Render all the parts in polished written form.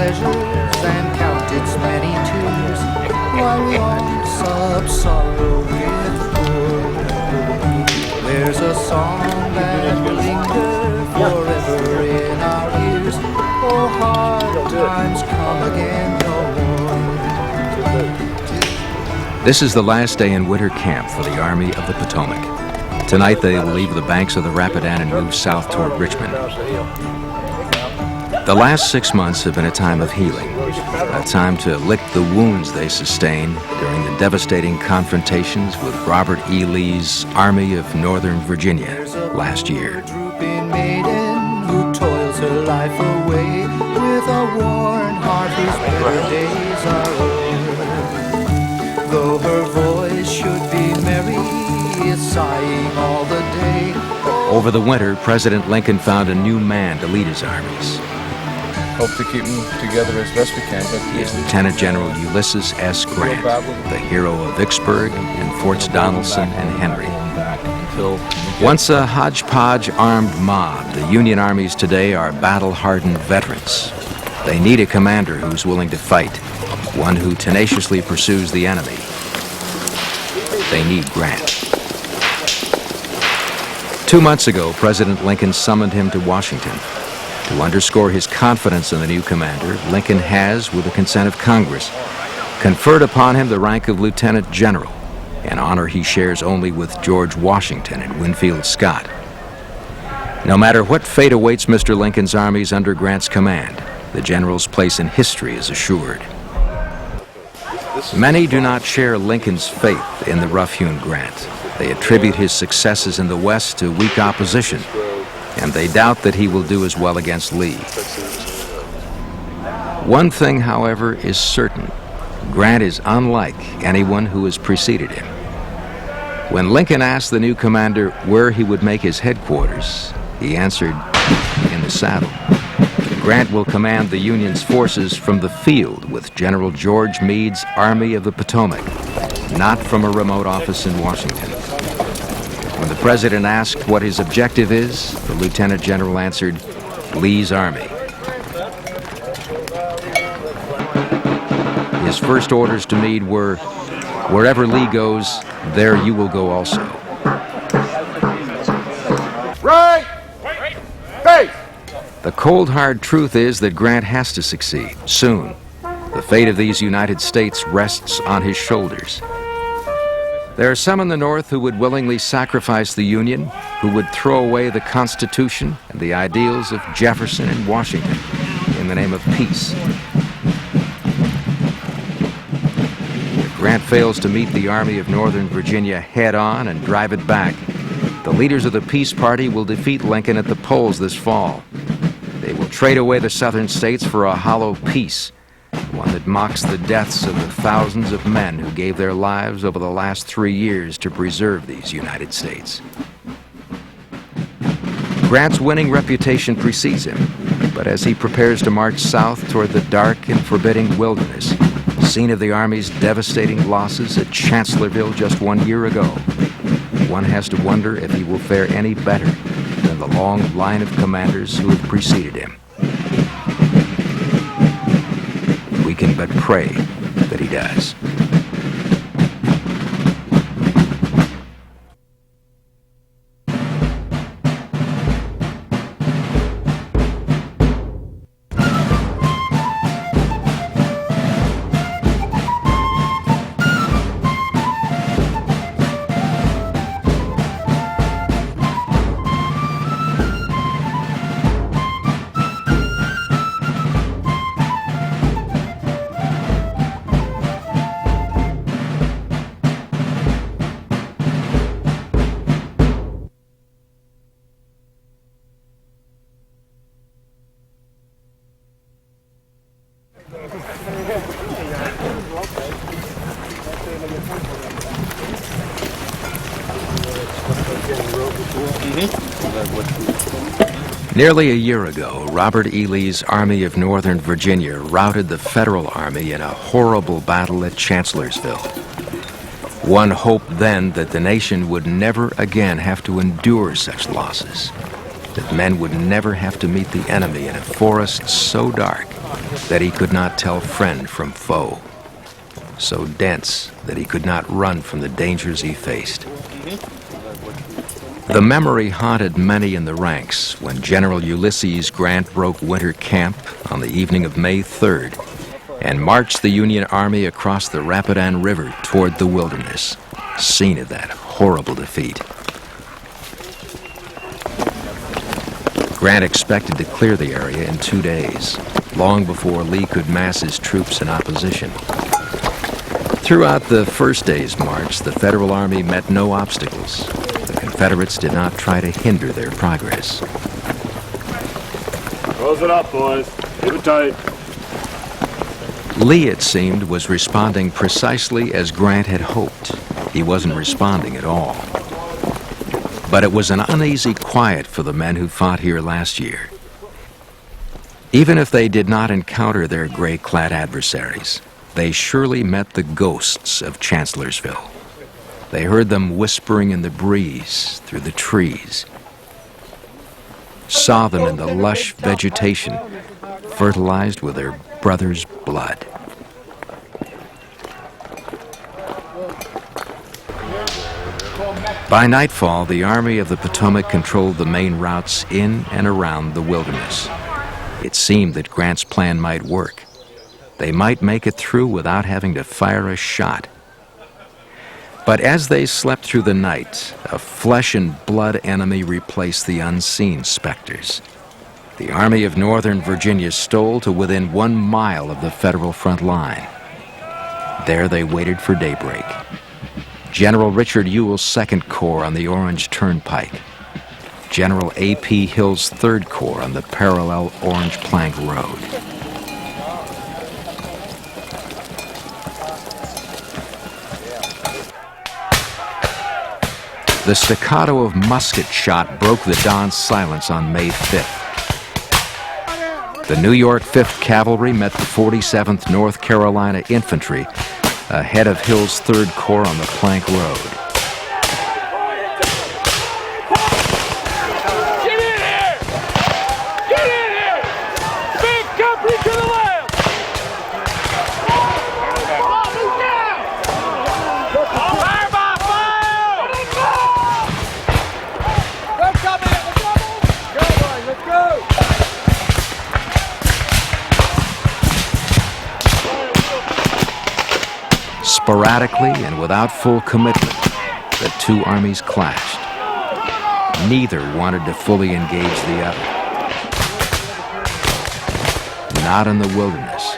pleasures and count its many tears, while wants of sorrow with poor. There's a song that will linger forever in our ears. Oh, hard times come again no more. This is the last day in winter camp for the Army of the Potomac. Tonight they will leave the banks of the Rapidan and move south toward Richmond. The last 6 months have been a time of healing, a time to lick the wounds they sustained during the devastating confrontations with Robert E. Lee's Army of Northern Virginia last year. Drooping maiden who toils her life away with a worn heart whose better days are o'er. Though her voice should be merry, is sighing all the day. Over the winter, President Lincoln found a new man to lead his armies. Hope to keep them together as best we can. But He is Lieutenant General Ulysses S. Grant, the hero of Vicksburg and Forts Donelson and Henry. Once a hodgepodge armed mob, the Union armies today are battle-hardened veterans. They need a commander who's willing to fight, one who tenaciously pursues the enemy. They need Grant. 2 months ago, President Lincoln summoned him to Washington. To underscore his confidence in the new commander, Lincoln has, with the consent of Congress, conferred upon him the rank of Lieutenant General, an honor he shares only with George Washington and Winfield Scott. No matter what fate awaits Mr. Lincoln's armies under Grant's command, the general's place in history is assured. Many do not share Lincoln's faith in the rough-hewn Grant. They attribute his successes in the West to weak opposition, and they doubt that he will do as well against Lee. One thing, however, is certain. Grant is unlike anyone who has preceded him. When Lincoln asked the new commander where he would make his headquarters, he answered, in the saddle. Grant will command the Union's forces from the field with General George Meade's Army of the Potomac, not from a remote office in Washington. When the president asked what his objective is, the lieutenant general answered, Lee's army. His first orders to Meade were, wherever Lee goes, there you will go also. right, face. The cold, hard truth is that Grant has to succeed, soon. The fate of these United States rests on his shoulders. There are some in the North who would willingly sacrifice the Union, who would throw away the Constitution and the ideals of Jefferson and Washington in the name of peace. If Grant fails to meet the Army of Northern Virginia head-on and drive it back, the leaders of the Peace Party will defeat Lincoln at the polls this fall. They will trade away the Southern states for a hollow peace, one that mocks the deaths of the thousands of men who gave their lives over the last 3 years to preserve these United States. Grant's winning reputation precedes him, but as he prepares to march south toward the dark and forbidding wilderness, scene of the Army's devastating losses at Chancellorsville just 1 year ago, one has to wonder if he will fare any better than the long line of commanders who have preceded him. We can but pray that he does. Nearly a year ago, Robert E. Lee's Army of Northern Virginia routed the Federal Army in a horrible battle at Chancellorsville. One hoped then that the nation would never again have to endure such losses, that men would never have to meet the enemy in a forest so dark that he could not tell friend from foe, so dense that he could not run from the dangers he faced. The memory haunted many in the ranks when General Ulysses Grant broke winter camp on the evening of May 3rd and marched the Union Army across the Rapidan River toward the wilderness, scene of that horrible defeat. Grant expected to clear the area in 2 days, long before Lee could mass his troops in opposition. Throughout the first day's march, the Federal Army met no obstacles. The Confederates did not try to hinder their progress. Close it up, boys. Keep it tight. Lee, it seemed, was responding precisely as Grant had hoped. He wasn't responding at all. But it was an uneasy quiet for the men who fought here last year. Even if they did not encounter their gray-clad adversaries, they surely met the ghosts of Chancellorsville. They heard them whispering in the breeze through the trees, saw them in the lush vegetation, fertilized with their brothers' blood. By nightfall, the Army of the Potomac controlled the main routes in and around the wilderness. It seemed that Grant's plan might work. They might make it through without having to fire a shot. But as they slept through the night, a flesh and blood enemy replaced the unseen specters. The Army of Northern Virginia stole to within 1 mile of the Federal front line. There they waited for daybreak. General Richard Ewell's 2nd Corps on the Orange Turnpike. General A.P. Hill's 3rd Corps on the parallel Orange Plank Road. The staccato of musket shot broke the dawn silence on May 5th. The New York 5th Cavalry met the 47th North Carolina Infantry ahead of Hill's 3rd Corps on the Plank Road. Get in here! Get in here! Big company to the left! Move down! Fire by fire! Let's go, man! Let's go, boys! Let's go! Sporadically and without full commitment, the two armies clashed. Neither wanted to fully engage the other. Not in the wilderness.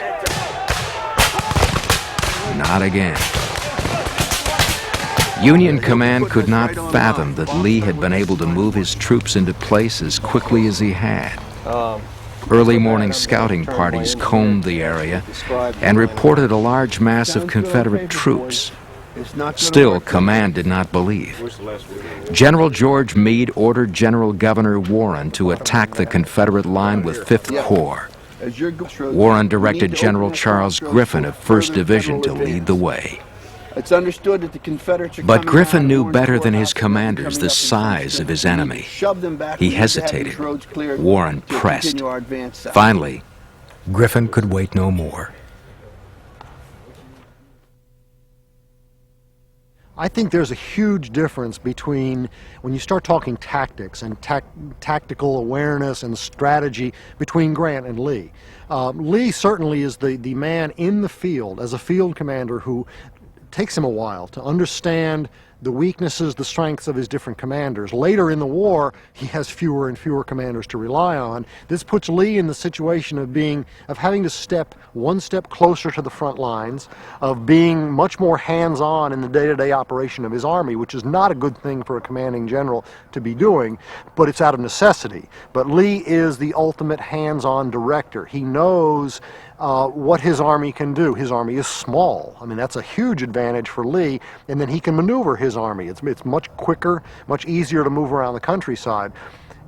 Not again. Union command could not fathom that Lee had been able to move his troops into place as quickly as he had. Early morning scouting parties combed the area and reported a large mass of Confederate troops. Still, command did not believe. General George Meade ordered General Governor Warren to attack the Confederate line with 5th Corps. Warren directed General Charles Griffin of 1st Division to lead the way. It's understood that the Confederates are But coming Griffin down knew Orange better Court than his House, commanders the coming up size of his enemy. Shoved them back He when we had these hesitated. roads cleared Warren to pressed. continue our advance south. Finally, Griffin could wait no more. I think there's a huge difference between when you start talking tactics and tactical awareness and strategy between Grant and Lee. Lee certainly is the man in the field as a field commander who takes him a while to understand the weaknesses, the strengths of his different commanders. Later in the war, he has fewer and fewer commanders to rely on. This puts Lee in the situation of having to step one step closer to the front lines, of being much more hands-on in the day-to-day operation of his army, which is not a good thing for a commanding general to be doing, but it's out of necessity. But Lee is the ultimate hands-on director. He knows what his army can do. His army is small. I mean, that's a huge advantage for Lee, and then he can maneuver his army. It's much quicker, much easier to move around the countryside.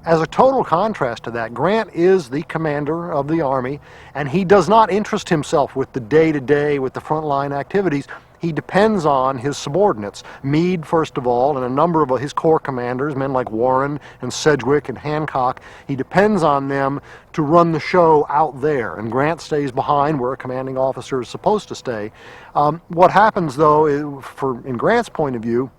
As a total contrast to that, Grant is the commander of the army, and he does not interest himself with the day-to-day, with the frontline activities. he depends on his subordinates. Meade, first of all, and a number of his corps commanders, men like Warren and Sedgwick and Hancock, he depends on them to run the show out there, and Grant stays behind where a commanding officer is supposed to stay. What happens, though, is, in Grant's point of view,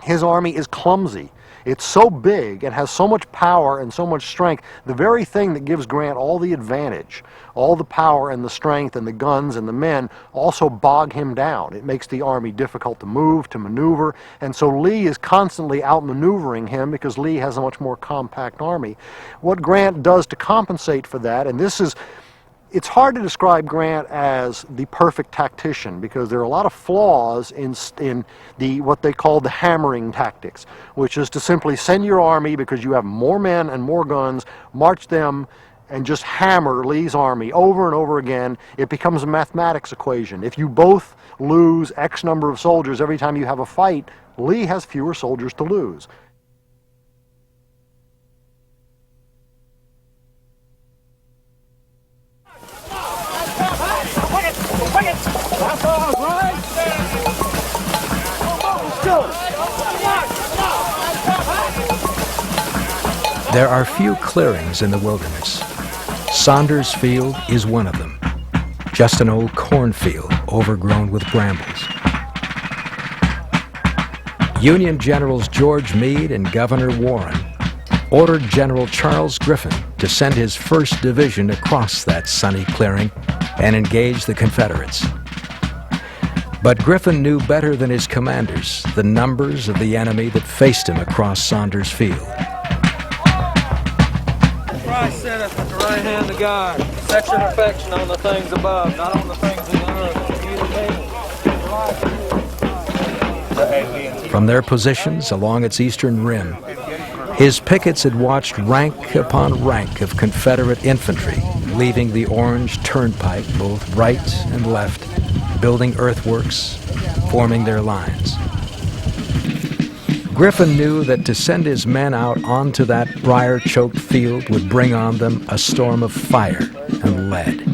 his army is clumsy. It's so big and has so much power and so much strength, the very thing that gives Grant all the advantage, all the power and the strength and the guns and the men, also bog him down. It makes the army difficult to move, to maneuver, and so Lee is constantly outmaneuvering him because Lee has a much more compact army. What Grant does to compensate for that, and it's hard to describe Grant as the perfect tactician because there are a lot of flaws in what they call the hammering tactics, which is to simply send your army because you have more men and more guns, march them and just hammer Lee's army over and over again. It becomes a mathematics equation. If you both lose X number of soldiers every time you have a fight, Lee has fewer soldiers to lose. There are few clearings in the wilderness. Saunders Field is one of them, just an old cornfield overgrown with brambles. Union Generals George Meade and Governor Warren ordered General Charles Griffin to send his 1st Division across that sunny clearing and engage the Confederates. But Griffin knew better than his commanders the numbers of the enemy that faced him across Saunders Field. Christ sitteth at the right hand of God. Set your affection on the things above, not on the things of the earth. From their positions along its eastern rim, his pickets had watched rank upon rank of Confederate infantry leaving the Orange Turnpike both right and left, building earthworks, forming their lines. Griffin knew that to send his men out onto that briar-choked field would bring on them a storm of fire and lead.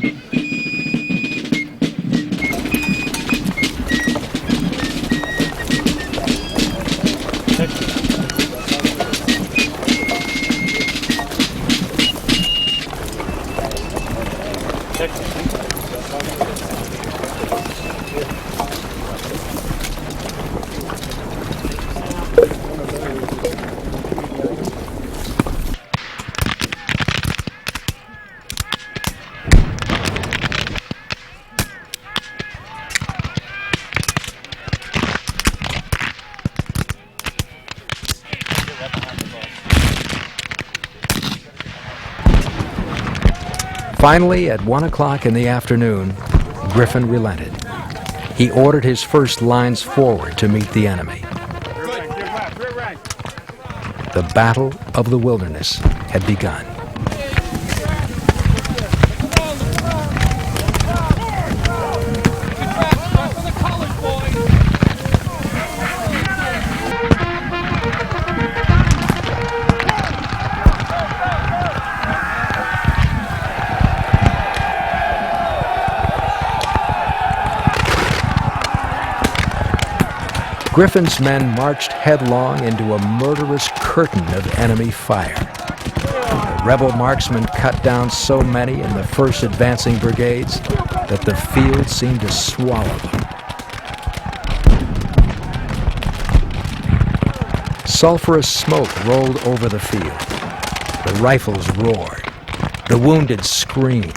Finally, at 1 o'clock in the afternoon, Griffin relented. He ordered his first lines forward to meet the enemy. The Battle of the Wilderness had begun. Griffin's men marched headlong into a murderous curtain of enemy fire. The rebel marksmen cut down so many in the first advancing brigades that the field seemed to swallow them. Sulphurous smoke rolled over the field. The rifles roared. The wounded screamed.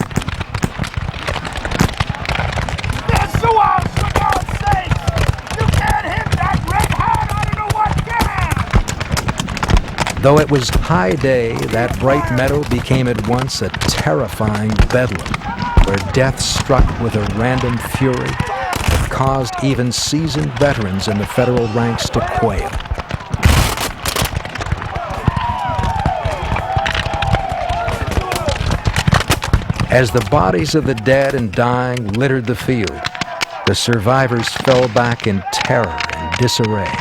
Though it was high day, that bright meadow became at once a terrifying bedlam, where death struck with a random fury that caused even seasoned veterans in the Federal ranks to quail. As the bodies of the dead and dying littered the field, the survivors fell back in terror and disarray.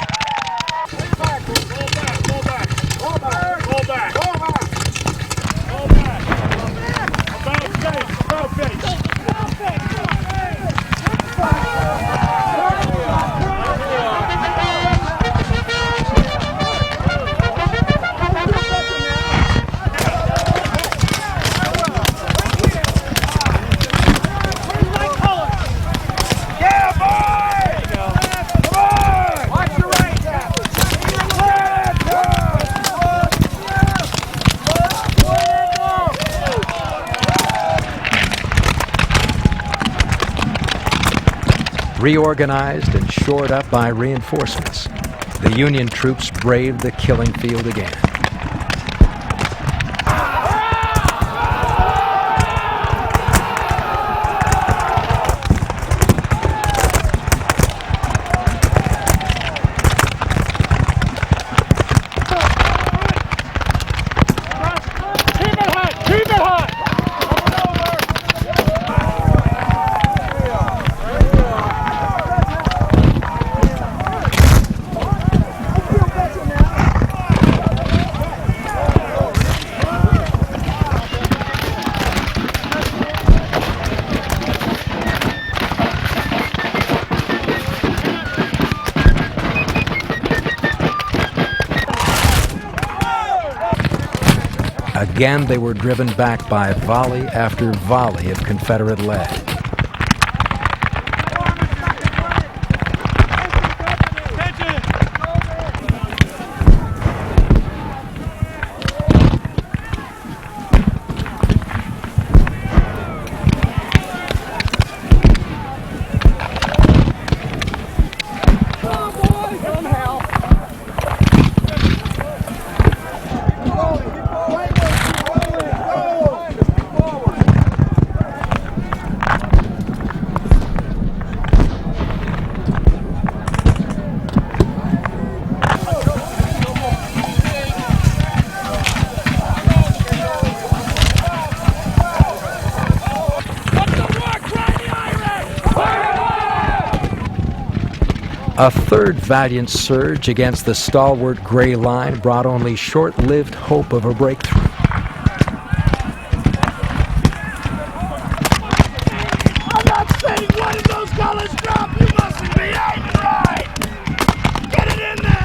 Reorganized and shored up by reinforcements, the Union troops braved the killing field again. Again, they were driven back by volley after volley of Confederate lead. A third valiant surge against the stalwart Gray Line brought only short-lived hope of a breakthrough. I'm not saying one of those colors drop. You mustn't be aiming right. Get it in there.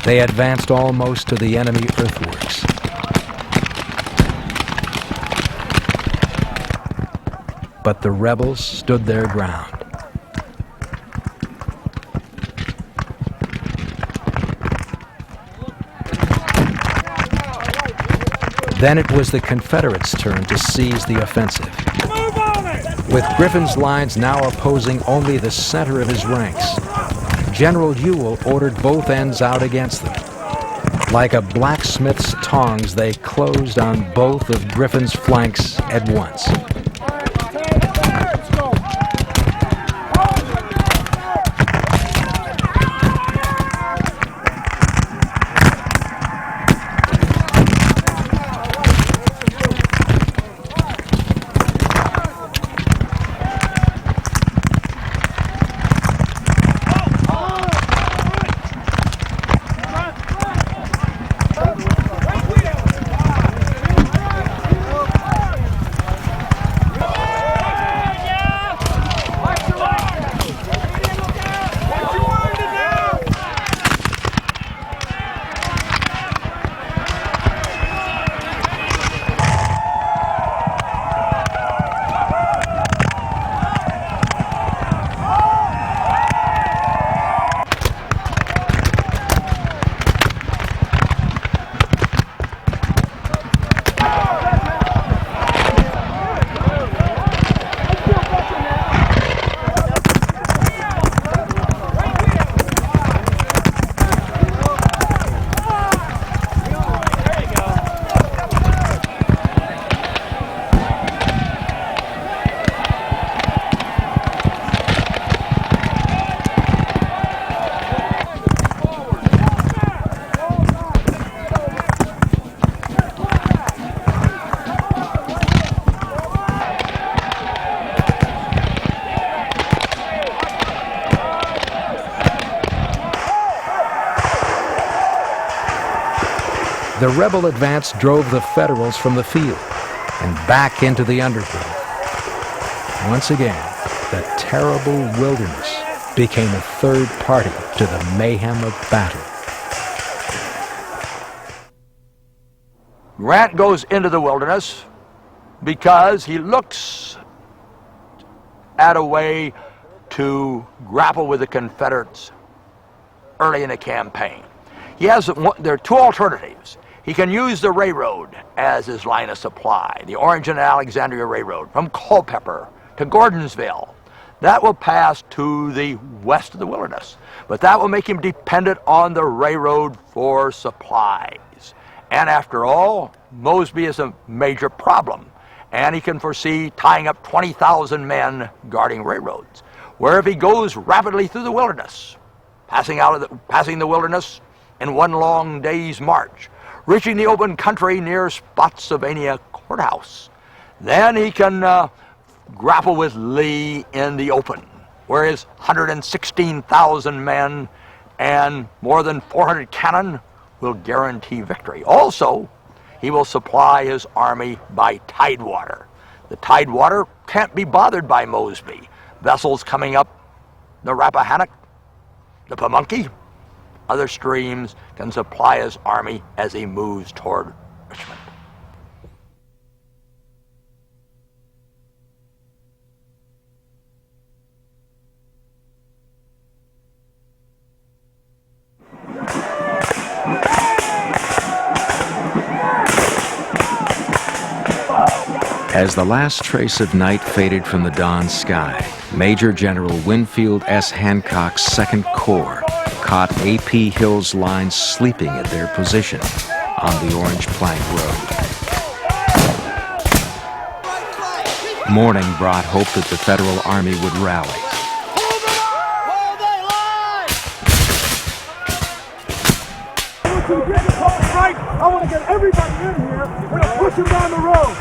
They advanced almost to the enemy earthworks. But the rebels stood their ground. Then it was the Confederates' turn to seize the offensive. With Griffin's lines now opposing only the center of his ranks, General Ewell ordered both ends out against them. Like a blacksmith's tongs, they closed on both of Griffin's flanks at once. The rebel advance drove the Federals from the field and back into the undergrowth. Once again, the terrible wilderness became a third party to the mayhem of battle. Grant goes into the wilderness because he looks at a way to grapple with the Confederates early in the campaign. There are two alternatives. He can use the railroad as his line of supply, the Orange and Alexandria Railroad from Culpeper to Gordonsville. That will pass to the west of the wilderness, but that will make him dependent on the railroad for supplies. And after all, Mosby is a major problem, and he can foresee tying up 20,000 men guarding railroads. Where if he goes rapidly through the wilderness, passing the wilderness in one long day's march, reaching the open country near Spotsylvania Courthouse, then he can grapple with Lee in the open, where his 116,000 men and more than 400 cannon will guarantee victory. Also, he will supply his army by tidewater. The tidewater can't be bothered by Mosby. Vessels coming up the Rappahannock, the Pamunkey, other streams can supply his army as he moves toward Richmond. As the last trace of night faded from the dawn sky, Major General Winfield S. Hancock's 2nd Corps caught A.P. Hill's lines sleeping at their position on the Orange Plank Road. Morning brought hope that the Federal Army would rally. I want to get everybody in here. We're going to push them down the road.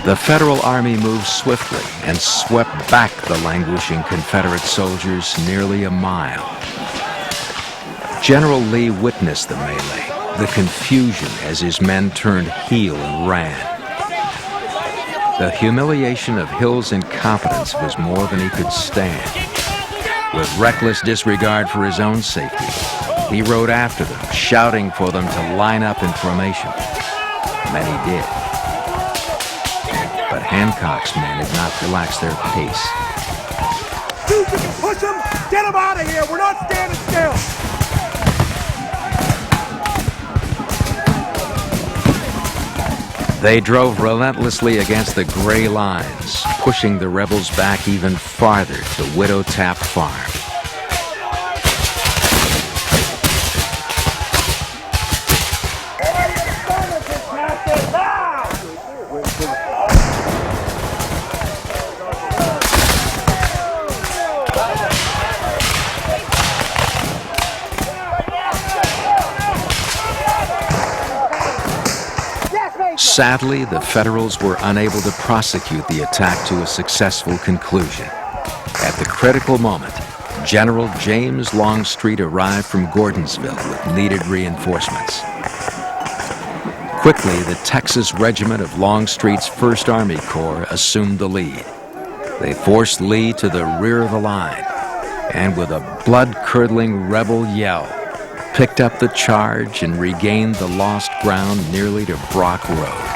The Federal Army moved swiftly and swept back the languishing Confederate soldiers nearly a mile. General Lee witnessed the melee, the confusion as his men turned heel and ran. The humiliation of Hill's incompetence was more than he could stand. With reckless disregard for his own safety, he rode after them, shouting for them to line up in formation. Many did. But Hancock's men had not relaxed their pace. Push them! Get them out of here! We're not standing still! They drove relentlessly against the gray lines, pushing the rebels back even farther to Widow Tap Farm. Sadly, the Federals were unable to prosecute the attack to a successful conclusion. At the critical moment, General James Longstreet arrived from Gordonsville with needed reinforcements. Quickly, the Texas Regiment of Longstreet's 1st Army Corps assumed the lead. They forced Lee to the rear of the line, and with a blood-curdling rebel yell, picked up the charge and regained the lost ground nearly to Brock Road.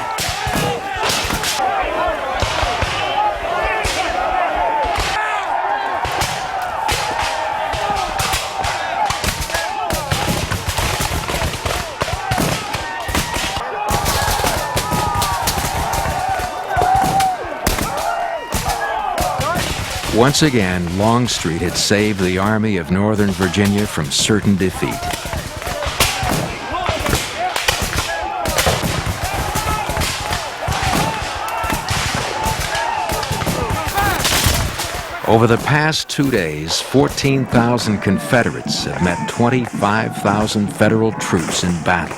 Once again, Longstreet had saved the Army of Northern Virginia from certain defeat. Over the past 2 days, 14,000 Confederates have met 25,000 Federal troops in battle.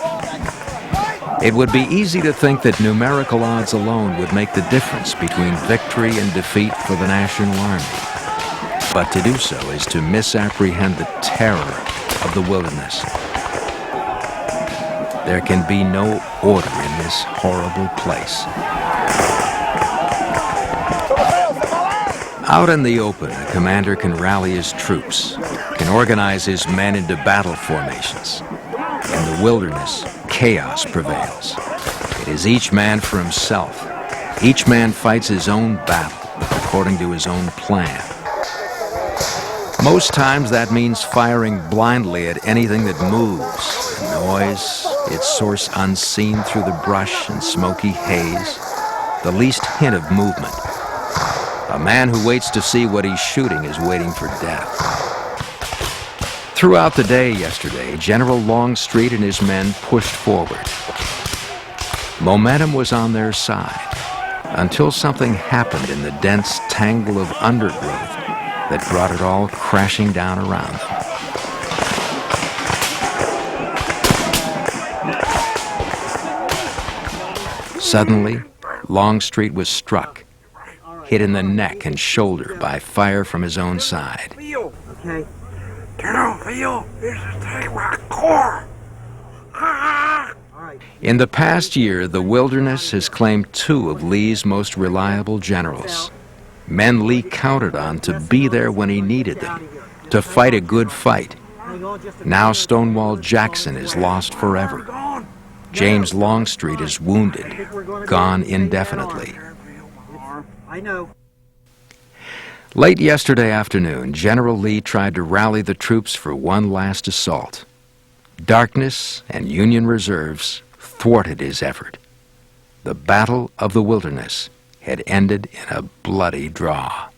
It would be easy to think that numerical odds alone would make the difference between victory and defeat for the National Army. But to do so is to misapprehend the terror of the wilderness. There can be no order in this horrible place. Out in the open, a commander can rally his troops, can organize his men into battle formations. In the wilderness, chaos prevails. It is each man for himself. Each man fights his own battle according to his own plan. Most times that means firing blindly at anything that moves. A noise, its source unseen through the brush and smoky haze, the least hint of movement. A man who waits to see what he's shooting is waiting for death. Throughout the day yesterday, General Longstreet and his men pushed forward. Momentum was on their side until something happened in the dense tangle of undergrowth that brought it all crashing down around them. Suddenly, Longstreet was struck, hit in the neck and shoulder by fire from his own side. Okay. Don't feel this is take my core. In the past year, the wilderness has claimed 2 of Lee's most reliable generals. Men Lee counted on to be there when he needed them, to fight a good fight. Now Stonewall Jackson is lost forever. James Longstreet is wounded, gone indefinitely. I know. Late yesterday afternoon, General Lee tried to rally the troops for one last assault. Darkness and Union reserves thwarted his effort. The Battle of the Wilderness had ended in a bloody draw.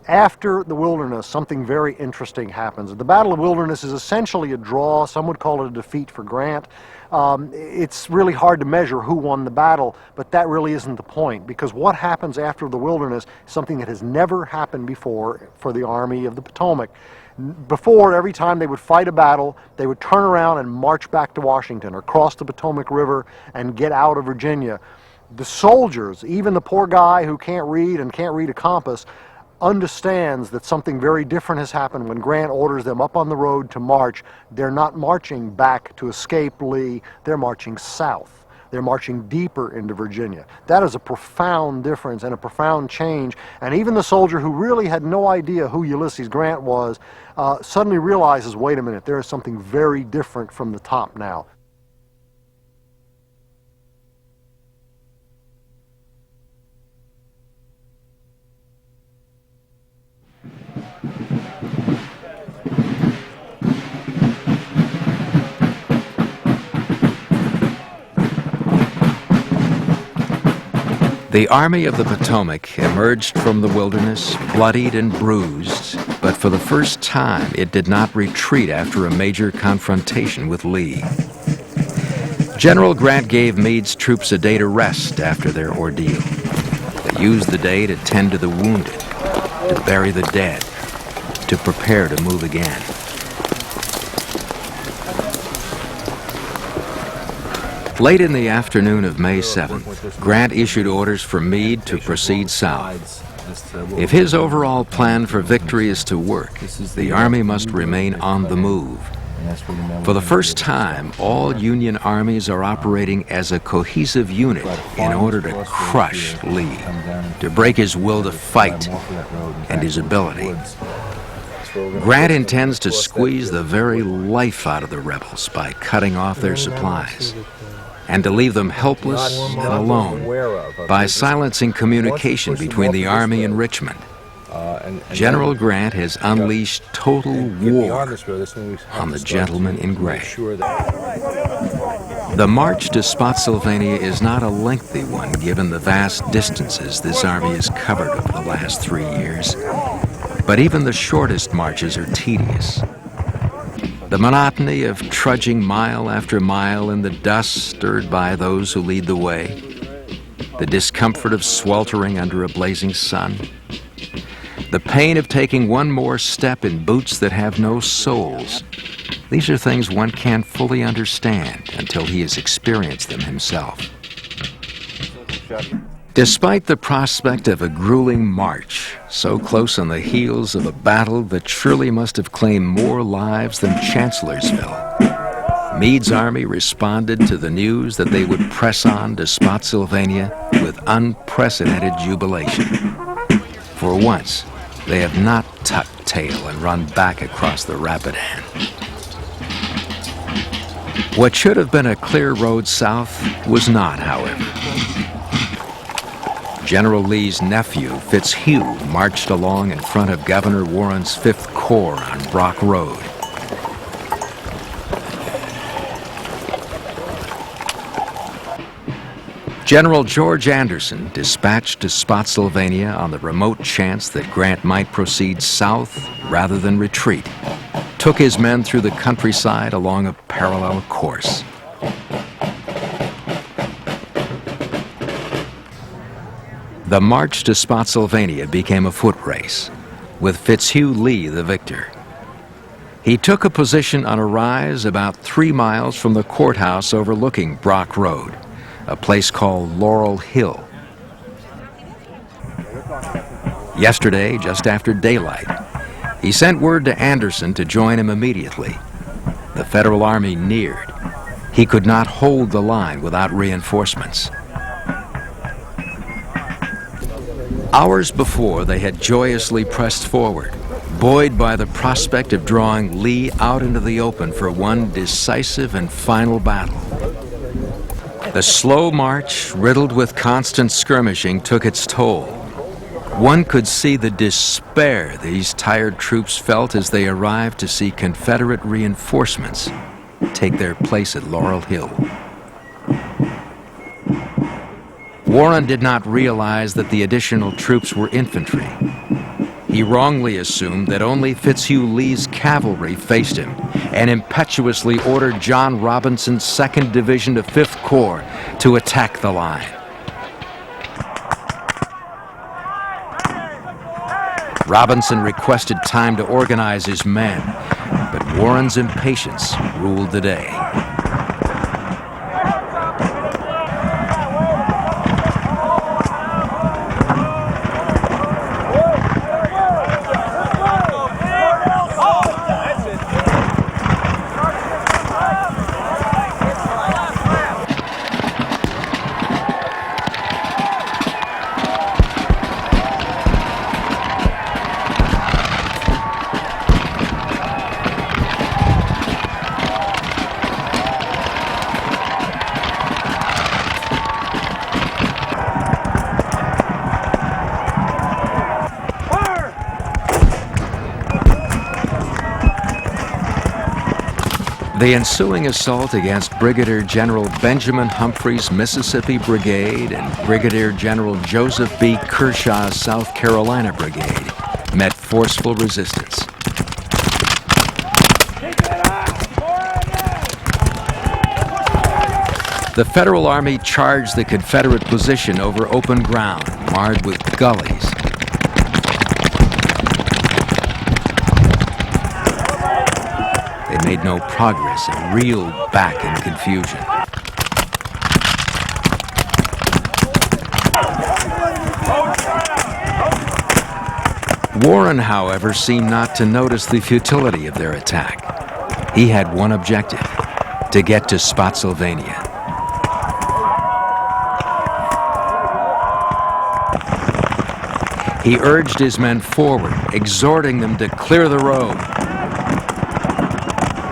After the Wilderness, something very interesting happens. The Battle of Wilderness is essentially a draw. Some would call it a defeat for Grant. It's really hard to measure who won the battle, but that really isn't the point, because what happens after the Wilderness is something that has never happened before for the Army of the Potomac. Before, every time they would fight a battle, they would turn around and march back to Washington or cross the Potomac River and get out of Virginia. The soldiers, even the poor guy who can't read and can't read a compass, understands that something very different has happened when Grant orders them up on the road to march. They're not marching back to escape Lee, they're marching south. They're marching deeper into Virginia. That is a profound difference and a profound change, and even the soldier who really had no idea who Ulysses Grant was suddenly realizes, wait a minute, there is something very different from the top now. The Army of the Potomac emerged from the wilderness bloodied and bruised, but for the first time it did not retreat after a major confrontation with Lee. General Grant gave Meade's troops a day to rest after their ordeal. They used the day to tend to the wounded, to bury the dead, to prepare to move again. Late in the afternoon of May 7th, Grant issued orders for Meade to proceed south. If his overall plan for victory is to work, the Army must remain on the move. For the first time, all Union armies are operating as a cohesive unit in order to crush Lee, to break his will to fight and his ability. Grant intends to squeeze the very life out of the rebels by cutting off their supplies, and to leave them helpless and alone by silencing communication between the Army and Richmond. General Grant has unleashed total war on the gentleman in gray. The march to Spotsylvania is not a lengthy one given the vast distances this army has covered over the last 3 years, but even the shortest marches are tedious. The monotony of trudging mile after mile in the dust stirred by those who lead the way, the discomfort of sweltering under a blazing sun, the pain of taking one more step in boots that have no soles. These are things one can't fully understand until he has experienced them himself. Despite the prospect of a grueling march, so close on the heels of a battle that surely must have claimed more lives than Chancellorsville, Meade's army responded to the news that they would press on to Spotsylvania with unprecedented jubilation. For once, they have not tucked tail and run back across the Rapidan. What should have been a clear road south was not, however. General Lee's nephew, Fitzhugh, marched along in front of Governor Warren's 5th Corps on Brock Road. General George Anderson, dispatched to Spotsylvania on the remote chance that Grant might proceed south rather than retreat, took his men through the countryside along a parallel course. The march to Spotsylvania became a foot race, with Fitzhugh Lee the victor. He took a position on a rise about 3 miles from the courthouse overlooking Brock Road, a place called Laurel Hill. Yesterday, just after daylight, he sent word to Anderson to join him immediately. The Federal Army neared. He could not hold the line without reinforcements. Hours before, they had joyously pressed forward, buoyed by the prospect of drawing Lee out into the open for one decisive and final battle. The slow march, riddled with constant skirmishing, took its toll. One could see the despair these tired troops felt as they arrived to see Confederate reinforcements take their place at Laurel Hill. Warren did not realize that the additional troops were infantry. He wrongly assumed that only Fitzhugh Lee's cavalry faced him and impetuously ordered John Robinson's 2nd Division of 5th Corps to attack the line. Robinson requested time to organize his men, but Warren's impatience ruled the day. The ensuing assault against Brigadier General Benjamin Humphrey's Mississippi Brigade and Brigadier General Joseph B. Kershaw's South Carolina Brigade met forceful resistance. The Federal Army charged the Confederate position over open ground, marred with gullies. They made no progress and reeled back in confusion. Warren, however, seemed not to notice the futility of their attack. He had one objective: to get to Spotsylvania. He urged his men forward, exhorting them to clear the road.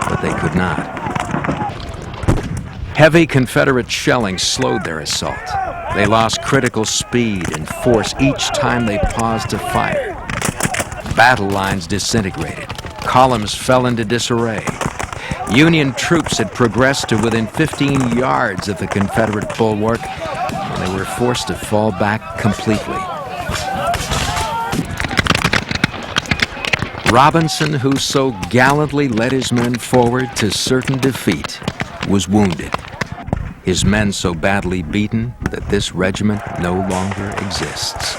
But they could not. Heavy Confederate shelling slowed their assault. They lost critical speed and force each time they paused to fire. Battle lines disintegrated. Columns fell into disarray. Union troops had progressed to within 15 yards of the Confederate bulwark when they were forced to fall back completely. Robinson, who so gallantly led his men forward to certain defeat, was wounded. his men so badly beaten that this regiment no longer exists.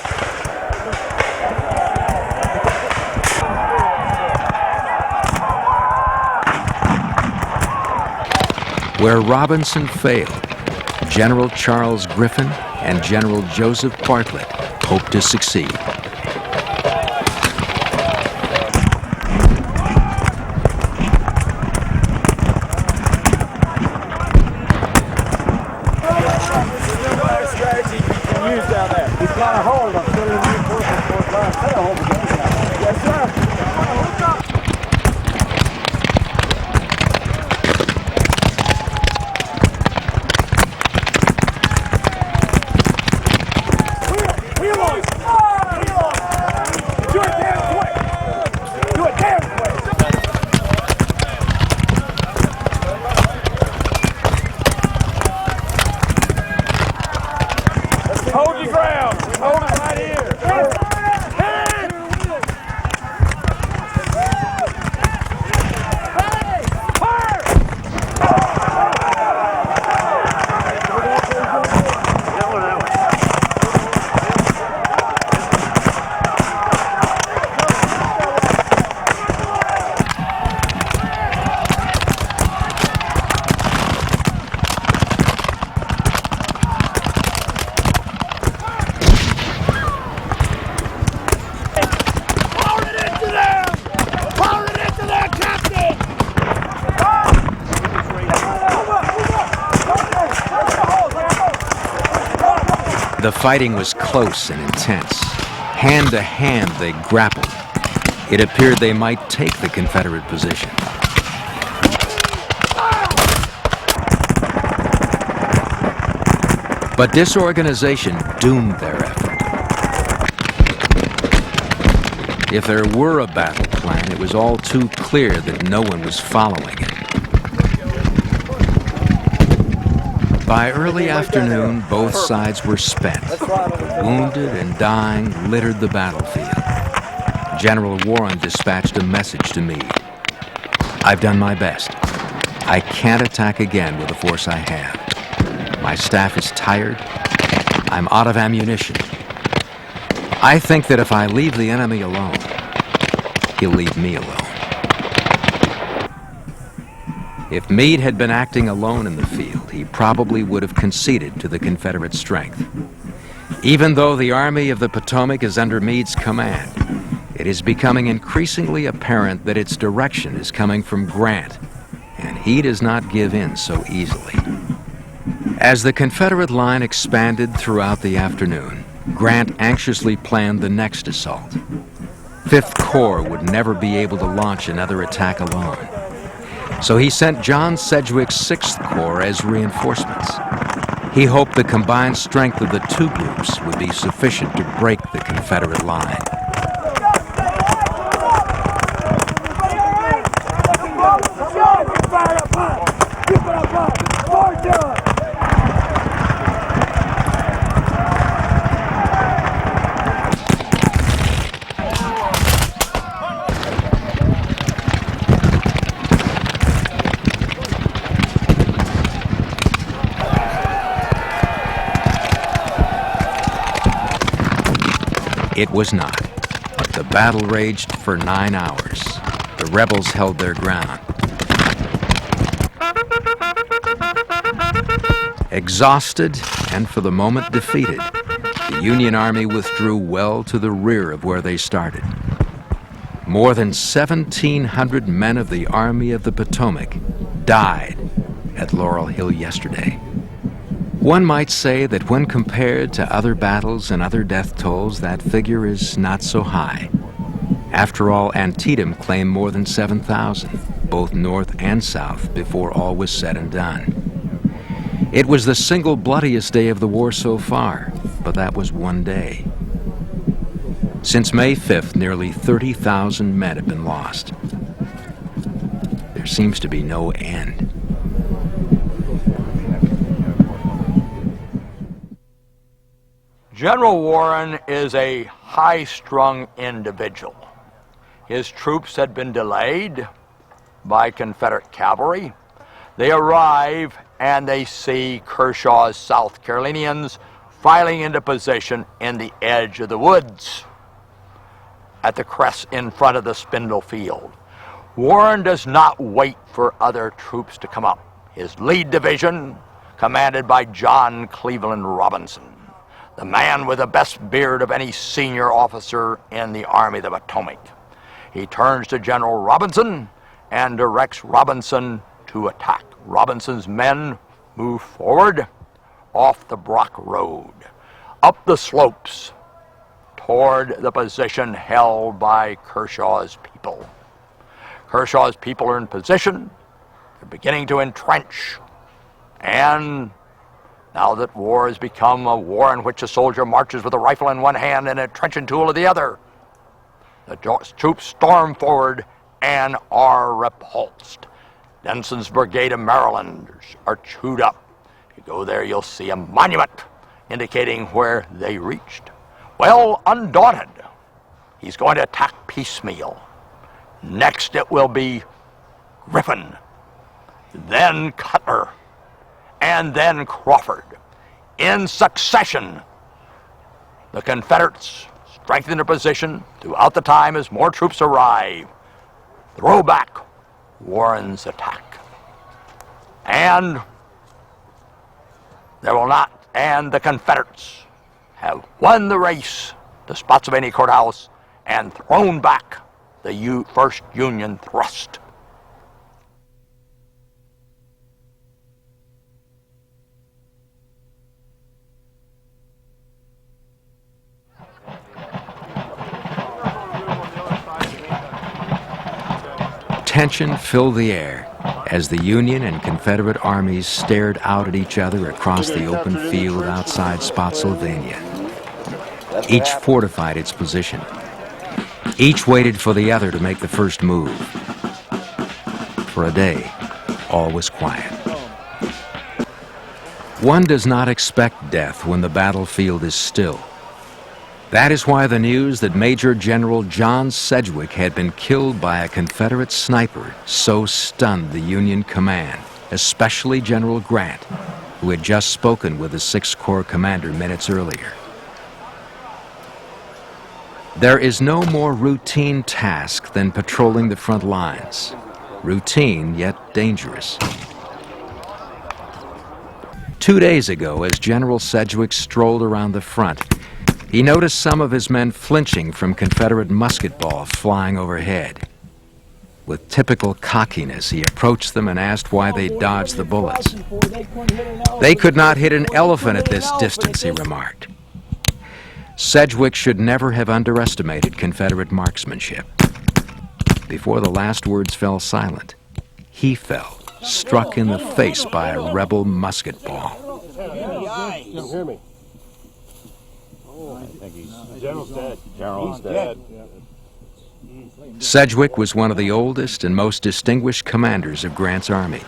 Where Robinson failed, General Charles Griffin and General Joseph Bartlett hoped to succeed. The fighting was close and intense. Hand to hand, they grappled. It appeared they might take the Confederate position. But disorganization doomed their effort. If there were a battle plan, it was all too clear that no one was following it. By early afternoon, both sides were spent. Wounded and dying littered the battlefield. General Warren dispatched a message to Meade. "I've done my best. I can't attack again with the force I have. My staff is tired. I'm out of ammunition. I think that if I leave the enemy alone, he'll leave me alone." If Meade had been acting alone in the field, he probably would have conceded to the Confederate strength. Even though the Army of the Potomac is under Meade's command, it is becoming increasingly apparent that its direction is coming from Grant, and he does not give in so easily. As the Confederate line expanded throughout the afternoon, Grant anxiously planned the next assault. 5th Corps would never be able to launch another attack alone. So he sent John Sedgwick's 6th Corps as reinforcements. He hoped the combined strength of the two groups would be sufficient to break the Confederate line. It was not. The battle raged for 9 hours. The rebels held their ground. Exhausted and for the moment defeated, the Union Army withdrew well to the rear of where they started. More than 1,700 men of the Army of the Potomac died at Laurel Hill yesterday. One might say that when compared to other battles and other death tolls, that figure is not so high. After all, Antietam claimed more than 7,000, both north and south, before all was said and done. It was the single bloodiest day of the war so far, but that was one day. Since May 5th, nearly 30,000 men have been lost. There seems to be no end. General Warren is a high-strung individual. His troops had been delayed by Confederate cavalry. They arrive and they see Kershaw's South Carolinians filing into position in the edge of the woods at the crest in front of the Spindle Field. Warren does not wait for other troops to come up. His lead division, commanded by John Cleveland Robinson, the man with the best beard of any senior officer in the Army of the Potomac. He turns to General Robinson and directs Robinson to attack. Robinson's men move forward off the Brock Road, up the slopes toward the position held by Kershaw's people. Kershaw's people are in position. They're beginning to entrench. And now that war has become a war in which a soldier marches with a rifle in one hand and a trenching tool in the other, the troops storm forward and are repulsed. Denson's brigade of Marylanders are chewed up. If you go there, you'll see a monument indicating where they reached. Well, undaunted, he's going to attack piecemeal. Next it will be Griffin, then Cutler, and then Crawford. In succession, the Confederates strengthen their position throughout the time as more troops arrive. Throw back Warren's attack. And the Confederates have won the race to Spotsylvania Courthouse and thrown back the first Union thrust. Tension filled the air as the Union and Confederate armies stared out at each other across the open field outside Spotsylvania. Each fortified its position. Each waited for the other to make the first move. For a day, all was quiet. One does not expect death when the battlefield is still. That is why the news that Major General John Sedgwick had been killed by a Confederate sniper so stunned the Union command, especially General Grant, who had just spoken with the 6th Corps commander minutes earlier. There is no more routine task than patrolling the front lines. Routine, yet dangerous. 2 days ago, as General Sedgwick strolled around the front, he noticed some of his men flinching from Confederate musket balls flying overhead. With typical cockiness, he approached them and asked why they dodged the bullets. They could not hit an elephant at this distance, he remarked. Sedgwick should never have underestimated Confederate marksmanship. Before the last words fell silent, he fell, struck in the face by a rebel musket ball. Hear me. General's dead. General's dead. Sedgwick was one of the oldest and most distinguished commanders of Grant's army,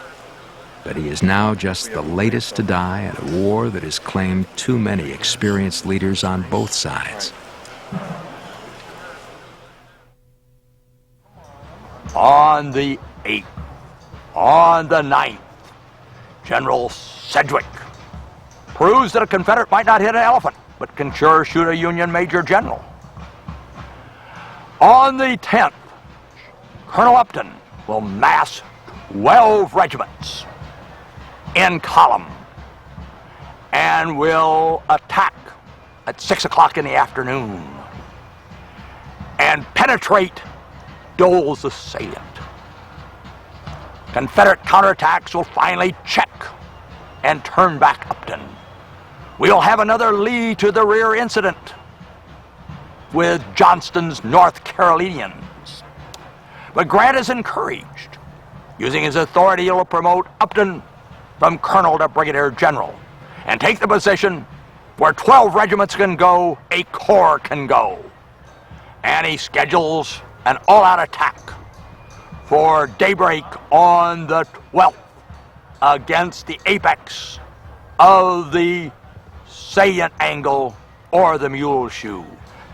but he is now just the latest to die in a war that has claimed too many experienced leaders on both sides. On the 8th, on the 9th, General Sedgwick proves that a Confederate might not hit an elephant, but can sure shoot a Union Major General. On the 10th, Colonel Upton will mass 12 regiments in column and will attack at 6 o'clock in the afternoon and penetrate Dole's assailant. Confederate counterattacks will finally check and turn back Upton. We'll have another Lee to the rear incident with Johnston's North Carolinians. But Grant is encouraged. Using his authority, he'll promote Upton from colonel to brigadier general and take the position where 12 regiments can go, a corps can go. And he schedules an all-out attack for daybreak on the 12th against the apex of the salient angle or the mule shoe,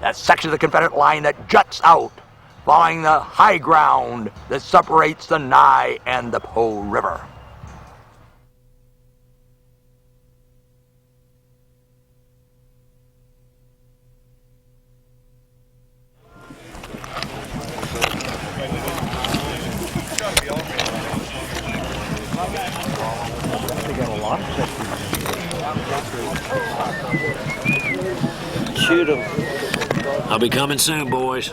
that section of the Confederate line that juts out following the high ground that separates the Nye and the Po River. Shoot 'em. I'll be coming soon, boys.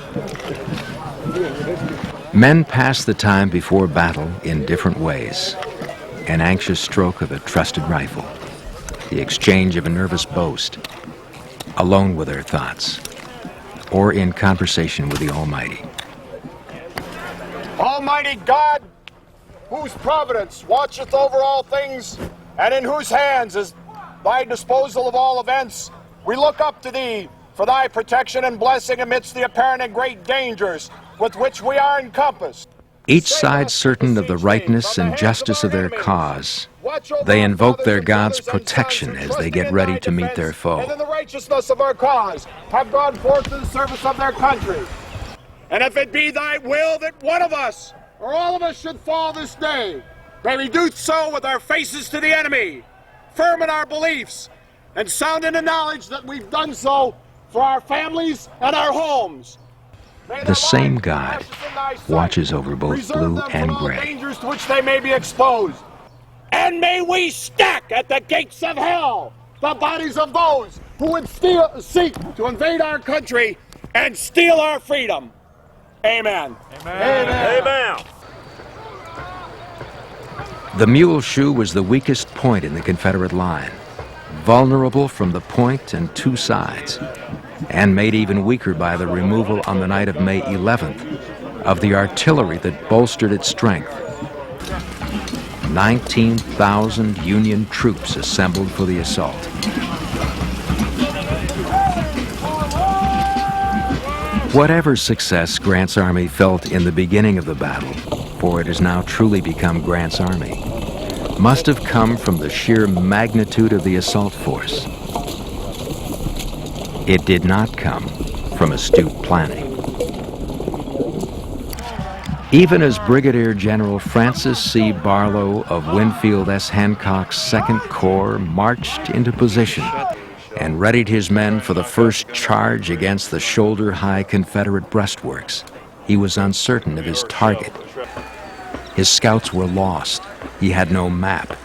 Men pass the time before battle in different ways. An anxious stroke of a trusted rifle, the exchange of a nervous boast, alone with their thoughts, or in conversation with the Almighty. Almighty God, whose providence watcheth over all things, and in whose hands is thy disposal of all events, we look up to thee for thy protection and blessing amidst the apparent and great dangers with which we are encompassed. Each side certain of the rightness and justice of their cause, they invoke their God's protection as they get ready to meet their foe. And in the righteousness of our cause have gone forth to the service of their country. And if it be thy will that one of us, or all of us, should fall this day, may we do so with our faces to the enemy, firm in our beliefs, and sound in the knowledge that we've done so for our families and our homes. The same God watches over both blue and gray. Dangers to which they may be exposed. And may we stack at the gates of hell the bodies of those who would seek to invade our country and steal our freedom. Amen. Amen. Amen. The mule shoe was the weakest point in the Confederate line, vulnerable from the point and two sides, and made even weaker by the removal on the night of May 11th of the artillery that bolstered its strength. 19,000 Union troops assembled for the assault. Whatever success Grant's army felt in the beginning of the battle, for it has now truly become Grant's army, must have come from the sheer magnitude of the assault force. It did not come from astute planning. Even as Brigadier General Francis C. Barlow of Winfield S. Hancock's 2nd Corps marched into position and readied his men for the first charge against the shoulder-high Confederate breastworks, he was uncertain of his target. His scouts were lost. He had no map.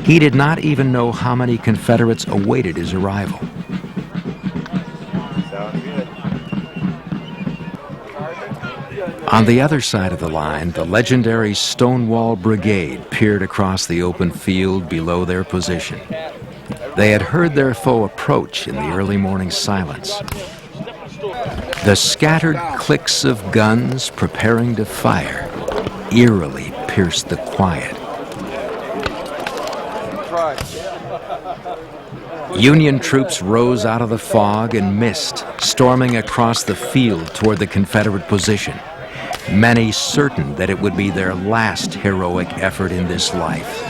He did not even know how many Confederates awaited his arrival. On the other side of the line, the legendary Stonewall Brigade peered across the open field below their position. They had heard their foe approach in the early morning silence. The scattered clicks of guns preparing to fire eerily pierced the quiet. Union troops rose out of the fog and mist, storming across the field toward the Confederate position, many certain that it would be their last heroic effort in this life.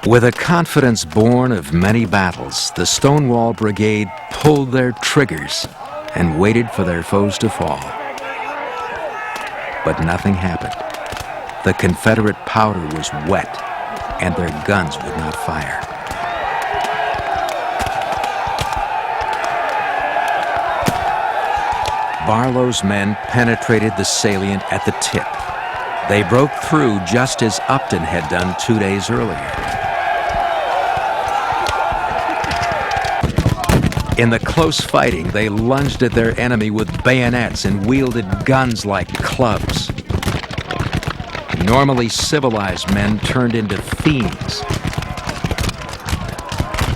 With a confidence born of many battles, the Stonewall Brigade pulled their triggers and waited for their foes to fall. But nothing happened. The Confederate powder was wet, and their guns would not fire. Barlow's men penetrated the salient at the tip. They broke through just as Upton had done 2 days earlier. In the close fighting, they lunged at their enemy with bayonets and wielded guns like clubs. Normally civilized men turned into fiends.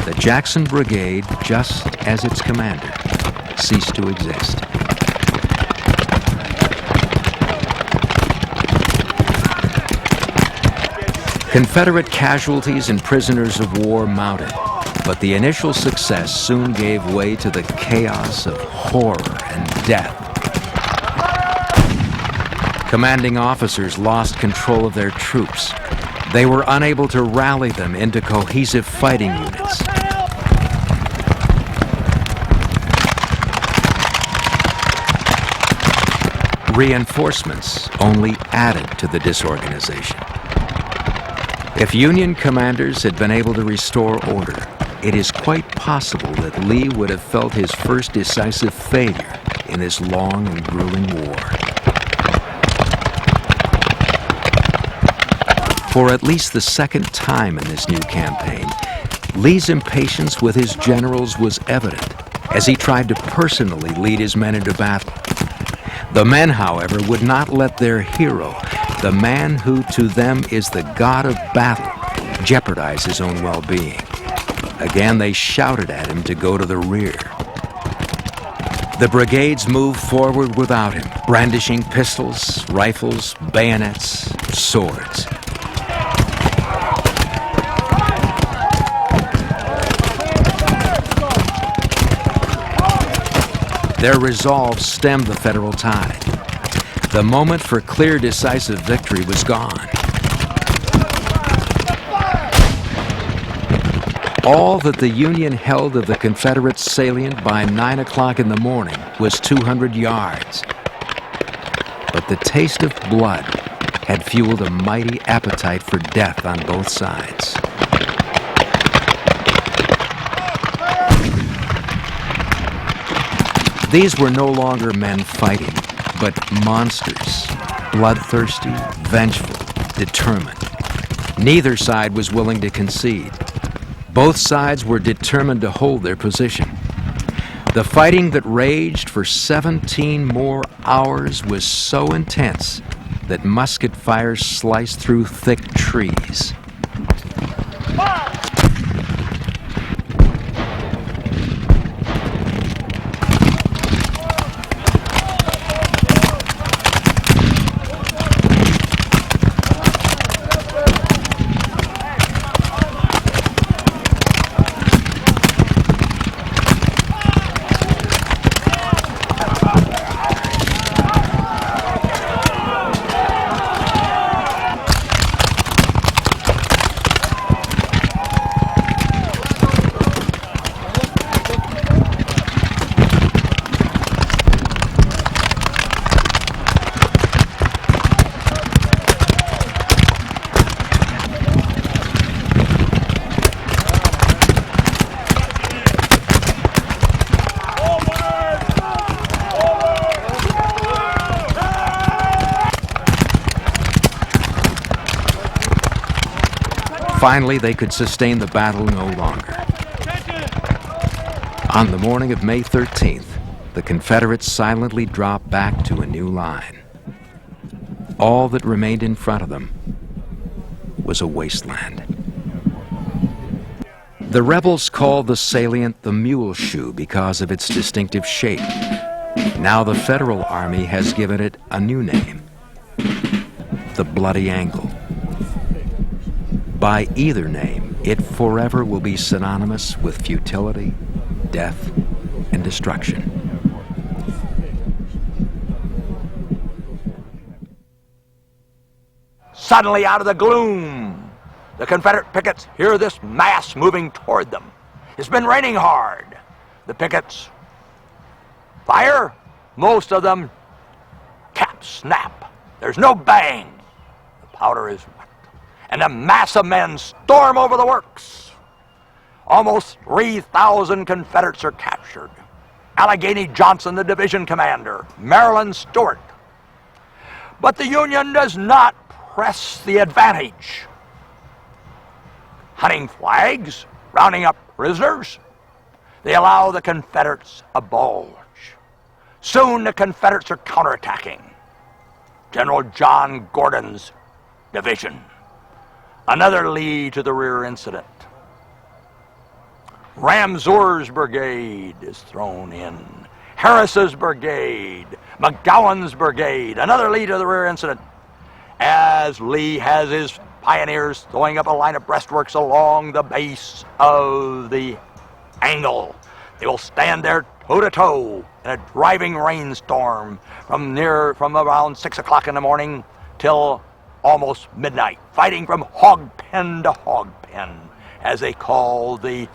The Jackson Brigade, just as its commander, ceased to exist. Confederate casualties and prisoners of war mounted, but the initial success soon gave way to the chaos of horror and death. Commanding officers lost control of their troops. They were unable to rally them into cohesive fighting units. reinforcements only added to the disorganization. If Union commanders had been able to restore order, it is quite possible that Lee would have felt his first decisive failure in this long and grueling war. For at least the second time in this new campaign, Lee's impatience with his generals was evident as he tried to personally lead his men into battle. The men, however, would not let their hero, the man who to them is the god of battle, jeopardize his own well-being. Again, they shouted at him to go to the rear. The brigades moved forward without him, brandishing pistols, rifles, bayonets, swords. Their resolve stemmed the Federal tide. The moment for clear, decisive victory was gone. All that the Union held of the Confederate salient by 9 o'clock in the morning was 200 yards. But the taste of blood had fueled a mighty appetite for death on both sides. These were no longer men fighting, but monsters, bloodthirsty, vengeful, determined. Neither side was willing to concede. Both sides were determined to hold their position. The fighting that raged for 17 more hours was so intense that musket fire sliced through thick trees. Finally, they could sustain the battle no longer. On the morning of May 13th, the Confederates silently dropped back to a new line. All that remained in front of them was a wasteland. The rebels called the salient the Mule Shoe because of its distinctive shape. Now the Federal Army has given it a new name, the Bloody Angle. By either name, it forever will be synonymous with futility, death, and destruction. Suddenly, out of the gloom, the Confederate pickets hear this mass moving toward them. It's been raining hard. The pickets fire. Most of them caps snap. There's no bang. The powder is wet. And a mass of men storm over the works. Almost 3,000 Confederates are captured. Allegheny Johnson, the division commander, Maryland Stewart. But the Union does not press the advantage. Hunting flags, rounding up prisoners, they allow the Confederates a bulge. Soon the Confederates are counterattacking. General John Gordon's division. Another Lee to the rear incident. Ramseur's brigade is thrown in. Harris's brigade, McGowan's brigade, another Lee to the rear incident. As Lee has his pioneers throwing up a line of breastworks along the base of the angle. They will stand there toe-to-toe in a driving rainstorm from around 6 o'clock in the morning till almost midnight, fighting from hog pen to hog pen, as they call the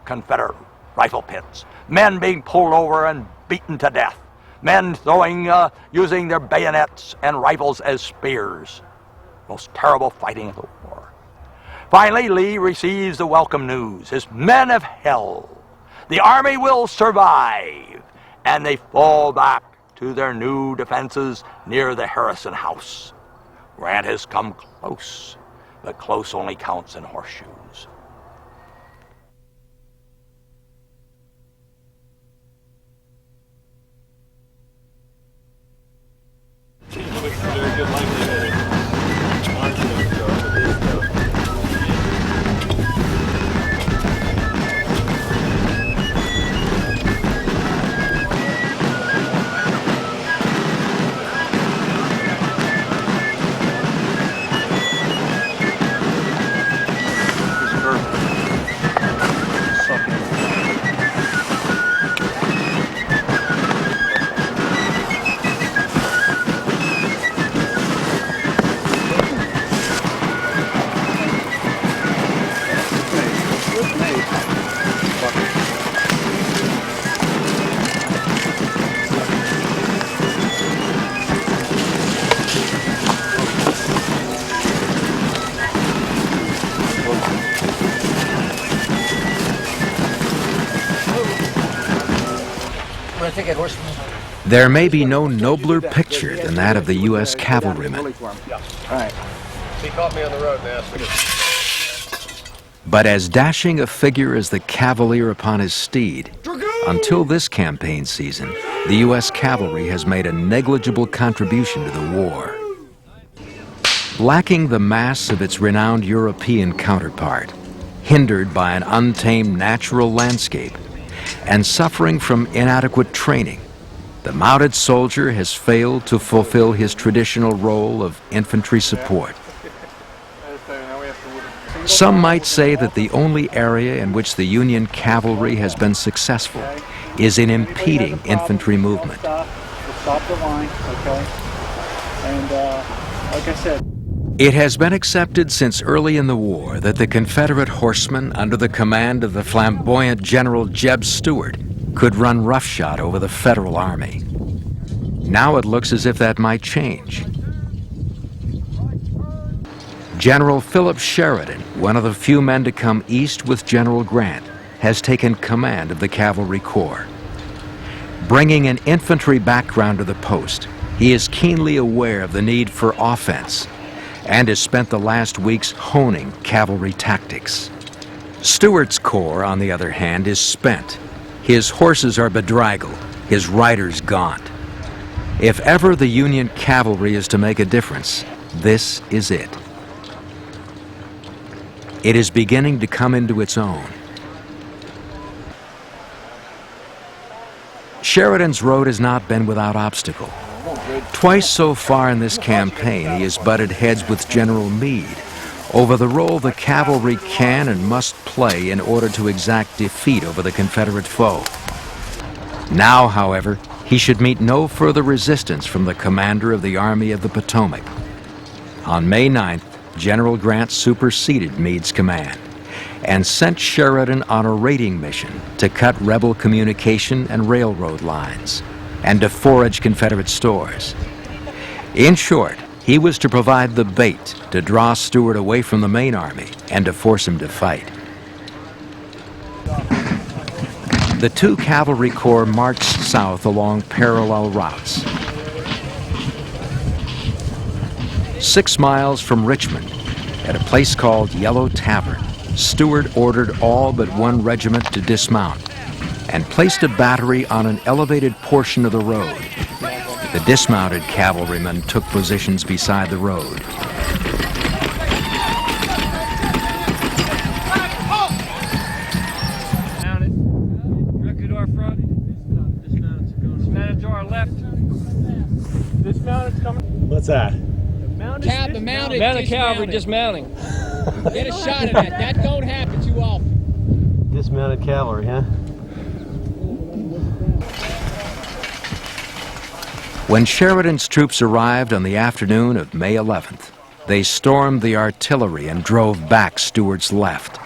Confederate rifle pits. Men being pulled over and beaten to death. men using their bayonets and rifles as spears. Most terrible fighting of the war. Finally, Lee receives the welcome news. His men have held. The Army will survive. And they fall back to their new defenses near the Harrison House. Grant has come close, but close only counts in horseshoes. There may be no nobler picture than that of the U.S. cavalryman. He caught me on the road and asked me. But as dashing a figure as the cavalier upon his steed, until this campaign season, the U.S. cavalry has made a negligible contribution to the war. Lacking the mass of its renowned European counterpart, hindered by an untamed natural landscape, and suffering from inadequate training, the mounted soldier has failed to fulfill his traditional role of infantry support. Some might say that the only area in which the Union cavalry has been successful is in impeding infantry movement. Stop the line, okay? And like I said, it has been accepted since early in the war that the Confederate horsemen under the command of the flamboyant General Jeb Stuart could run roughshod over the Federal Army. Now it looks as if that might change. General Philip Sheridan, one of the few men to come east with General Grant, has taken command of the Cavalry Corps. Bringing an infantry background to the post, he is keenly aware of the need for offense and has spent the last weeks honing cavalry tactics. Stuart's corps, on the other hand, is spent. His horses are bedraggled, his riders gaunt. If ever the Union cavalry is to make a difference, this is it. It is beginning to come into its own. Sheridan's road has not been without obstacle. Twice so far in this campaign, he has butted heads with General Meade over the role the cavalry can and must play in order to exact defeat over the Confederate foe. Now, however, he should meet no further resistance from the commander of the Army of the Potomac. On May 9th, General Grant superseded Meade's command and sent Sheridan on a raiding mission to cut rebel communication and railroad lines and to forage Confederate stores. In short, he was to provide the bait to draw Stuart away from the main army and to force him to fight. The two cavalry corps marched south along parallel routes. 6 miles from Richmond, at a place called Yellow Tavern, Stuart ordered all but one regiment to dismount and placed a battery on an elevated portion of the road. The dismounted cavalrymen took positions beside the road. Mounted. Directly to our front. Dismounted to our left. Dismounted's coming. what's that? Mounted cavalry dismounting. Get a shot of that. That don't happen too often. Dismounted cavalry, huh? When Sheridan's troops arrived on the afternoon of May 11th, they stormed the artillery and drove back Stuart's left.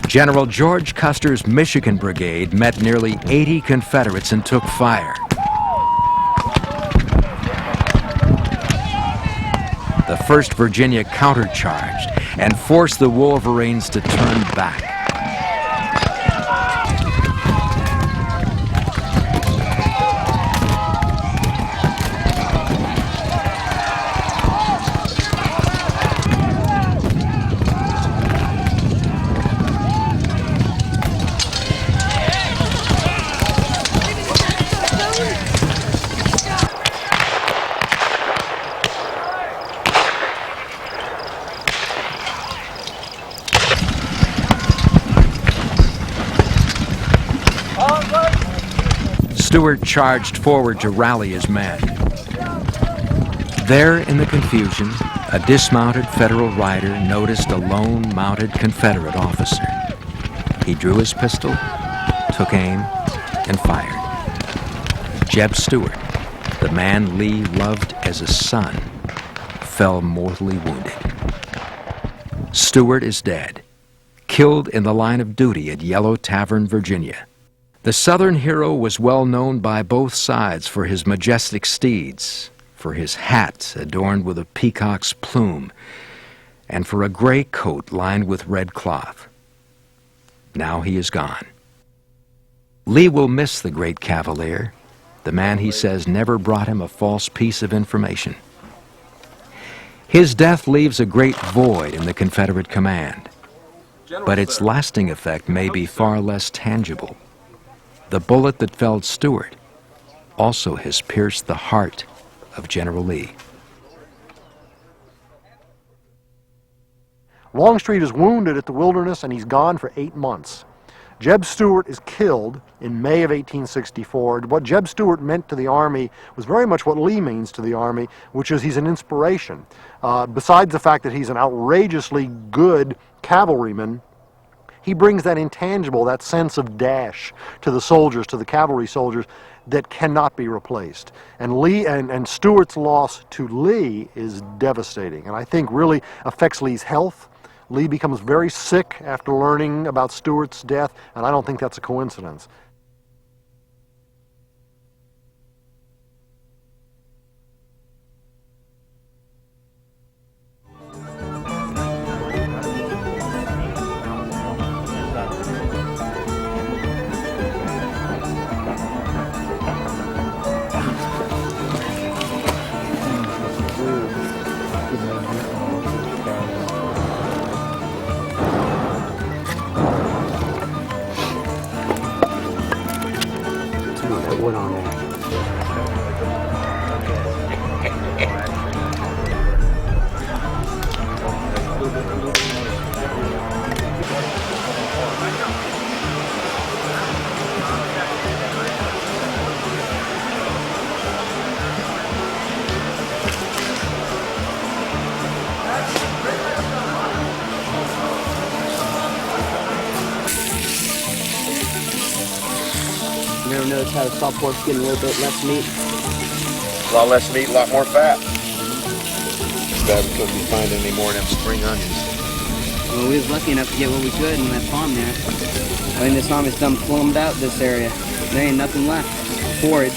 General George Custer's Michigan Brigade met nearly 80 Confederates and took fire. The 1st Virginia countercharged and forced the Wolverines to turn back. Stuart charged forward to rally his men. There in the confusion, a dismounted Federal rider noticed a lone mounted Confederate officer. He drew his pistol, took aim, and fired. Jeb Stuart, the man Lee loved as a son, fell mortally wounded. Stuart is dead, killed in the line of duty at Yellow Tavern, Virginia. The Southern hero was well known by both sides for his majestic steeds, for his hat adorned with a peacock's plume, and for a gray coat lined with red cloth. Now he is gone. Lee will miss the great Cavalier, the man he says never brought him a false piece of information. His death leaves a great void in the Confederate command, but its lasting effect may be far less tangible. The bullet that felled Stuart also has pierced the heart of General Lee. Longstreet is wounded at the Wilderness and he's gone for 8 months. Jeb Stuart is killed in May of 1864. What Jeb Stuart meant to the Army was very much what Lee means to the Army, which is he's an inspiration. Besides the fact that he's an outrageously good cavalryman, he brings that intangible, that sense of dash to the soldiers, to the cavalry soldiers, that cannot be replaced. And Lee and Stuart's loss to Lee is devastating, and I think really affects Lee's health. Lee becomes very sick after learning about Stuart's death, and I don't think that's a coincidence. Never noticed how the salt pork's getting a little bit less meat. A lot less meat, a lot more fat. Bad we couldn't be finding any more of them spring onions. Well, we was lucky enough to get what we could in that farm there. I mean, this army's done plumbed out this area. There ain't nothing left. Forage.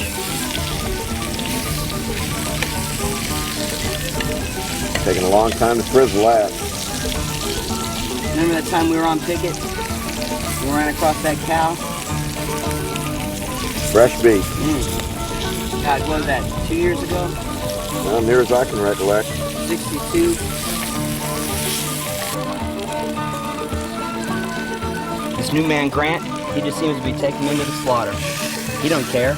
Taking a long time to frizzle that. Remember that time we were on picket? We ran across that cow? Fresh beef. God, what was that, 2 years ago? Well, near as I can recollect. 62. This new man, Grant, he just seems to be taking them to the slaughter. He don't care.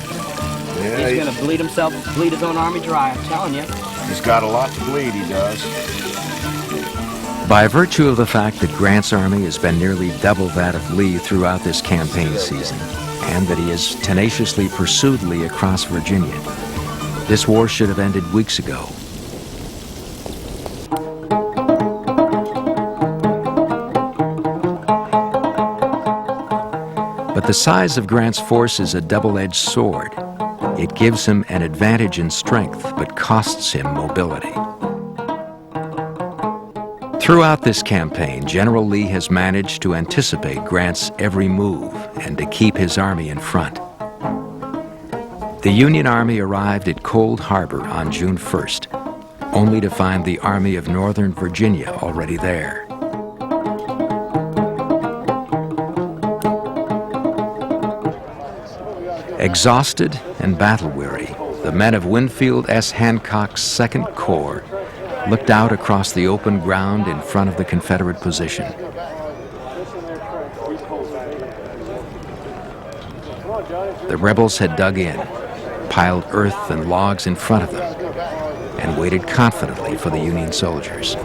Yeah, he's gonna bleed himself, bleed his own army dry, I'm telling you. He's got a lot to bleed, he does. By virtue of the fact that Grant's army has been nearly double that of Lee throughout this campaign season, and that he has tenaciously pursued Lee across Virginia, this war should have ended weeks ago. But the size of Grant's force is a double-edged sword. It gives him an advantage in strength, but costs him mobility. Throughout this campaign, General Lee has managed to anticipate Grant's every move and to keep his army in front. The Union Army arrived at Cold Harbor on June 1st, only to find the Army of Northern Virginia already there. Exhausted and battle-weary, the men of Winfield S. Hancock's 2nd Corps looked out across the open ground in front of the Confederate position. The rebels had dug in, piled earth and logs in front of them, and waited confidently for the Union soldiers.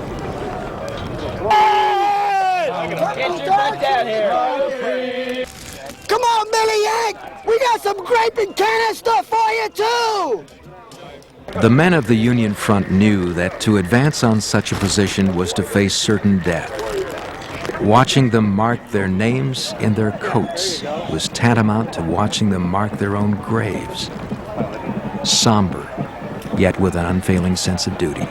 Come on, Billy Yank! We got some grape and canister for you, too! The men of the Union front knew that to advance on such a position was to face certain death. Watching them mark their names in their coats was tantamount to watching them mark their own graves. Somber, yet with an unfailing sense of duty.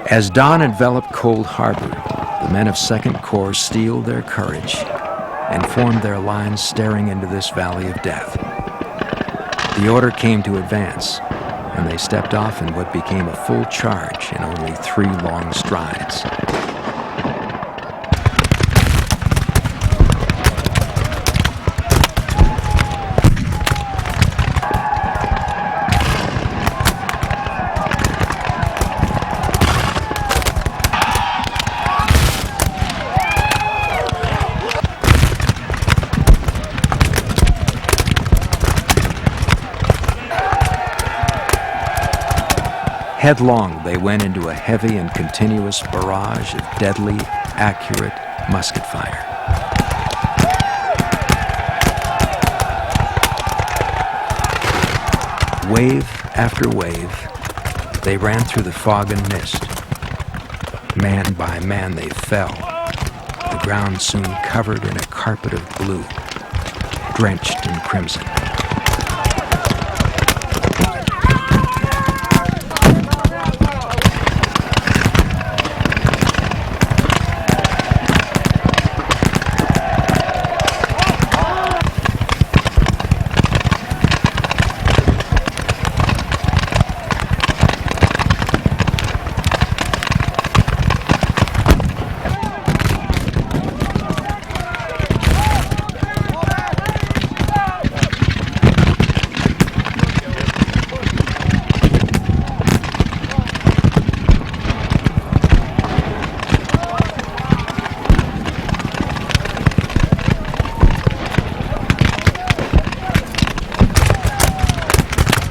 As dawn enveloped Cold Harbor, the men of 2nd Corps steeled their courage and formed their lines staring into this valley of death. The order came to advance, and they stepped off in what became a full charge in only 3 long strides. Headlong, they went into a heavy and continuous barrage of deadly, accurate musket fire. Wave after wave, they ran through the fog and mist. Man by man they fell, the ground soon covered in a carpet of blue, drenched in crimson.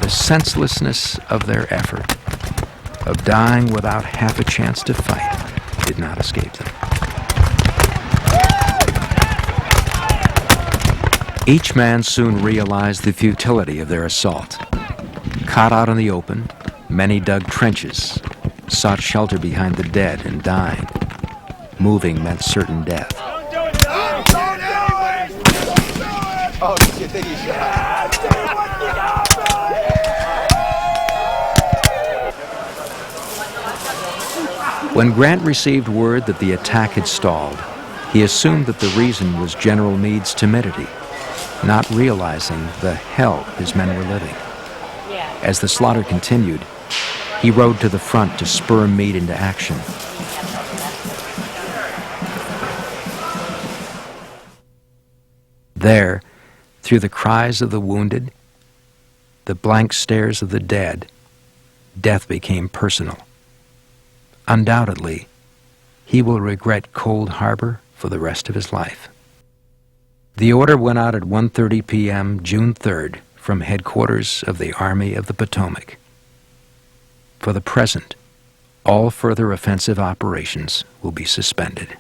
Senselessness of their effort, of dying without half a chance to fight, did not escape them. Each man soon realized the futility of their assault. Caught out in the open, many dug trenches, sought shelter behind the dead and dying. Moving meant certain death. Oh, shit, they get shot. When Grant received word that the attack had stalled, he assumed that the reason was General Meade's timidity, not realizing the hell his men were living. As the slaughter continued, he rode to the front to spur Meade into action. There, through the cries of the wounded, the blank stares of the dead, death became personal. Undoubtedly, he will regret Cold Harbor for the rest of his life. The order went out at 1:30 p.m. June 3rd from headquarters of the Army of the Potomac. For the present, all further offensive operations will be suspended.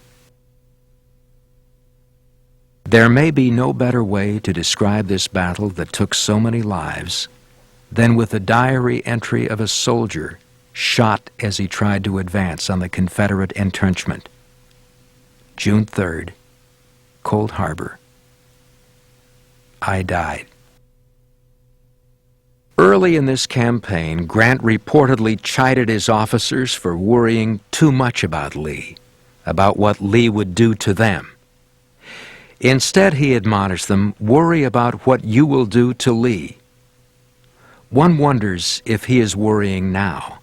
There may be no better way to describe this battle that took so many lives than with the diary entry of a soldier shot as he tried to advance on the Confederate entrenchment. June 3rd, Cold Harbor. I died. Early in this campaign, Grant reportedly chided his officers for worrying too much about Lee, about what Lee would do to them. Instead, he admonished them, worry about what you will do to Lee. One wonders if he is worrying now,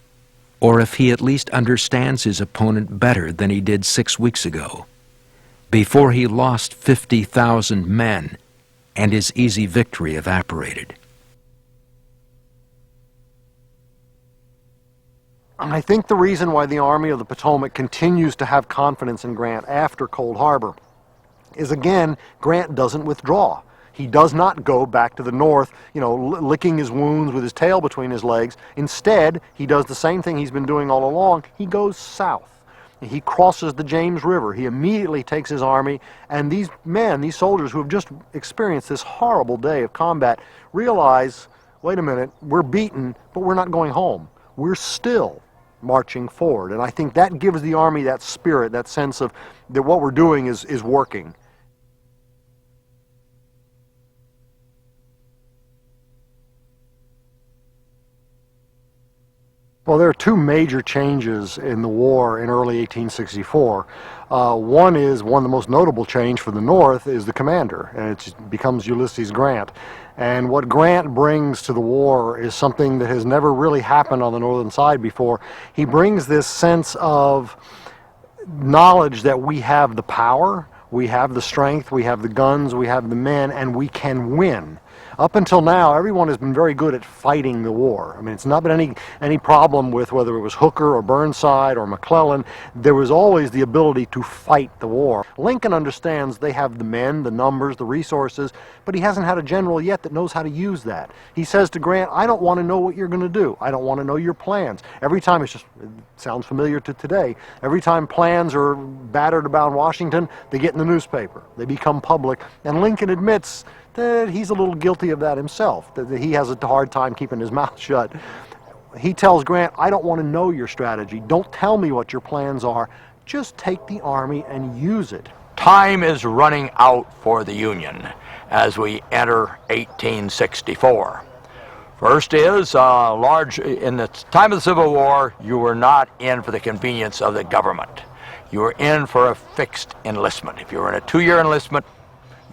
or if he at least understands his opponent better than he did 6 weeks ago, before he lost 50,000 men and his easy victory evaporated. I think the reason why the Army of the Potomac continues to have confidence in Grant after Cold Harbor is, again, Grant doesn't withdraw. He does not go back to the north, licking his wounds with his tail between his legs. Instead, he does the same thing he's been doing all along. He goes south. He crosses the James River. He immediately takes his army, and these men, these soldiers who have just experienced this horrible day of combat, realize, wait a minute, we're beaten, but we're not going home. We're still marching forward. And I think that gives the Army that spirit, that sense of that what we're doing is working. Well, there are two major changes in the war in early 1864. One of the most notable change for the North is the commander, and it becomes Ulysses Grant. And what Grant brings to the war is something that has never really happened on the northern side before. He brings this sense of knowledge that we have the power, we have the strength, we have the guns, we have the men, and we can win. Up until now, everyone has been very good at fighting the war. I mean, it's not been any problem with whether it was Hooker or Burnside or McClellan. There was always the ability to fight the war. Lincoln understands they have the men, the numbers, the resources, but he hasn't had a general yet that knows how to use that. He says to Grant, I don't want to know what you're going to do. I don't want to know your plans. Every time, it sounds familiar to today, every time plans are battered about Washington, they get in the newspaper. They become public, and Lincoln admits that he's a little guilty of that himself, that he has a hard time keeping his mouth shut. He tells Grant, I don't want to know your strategy. Don't tell me what your plans are. Just take the Army and use it. Time is running out for the Union as we enter 1864. First is, in the time of the Civil War, you were not in for the convenience of the government. You were in for a fixed enlistment. If you were in a 2-year enlistment,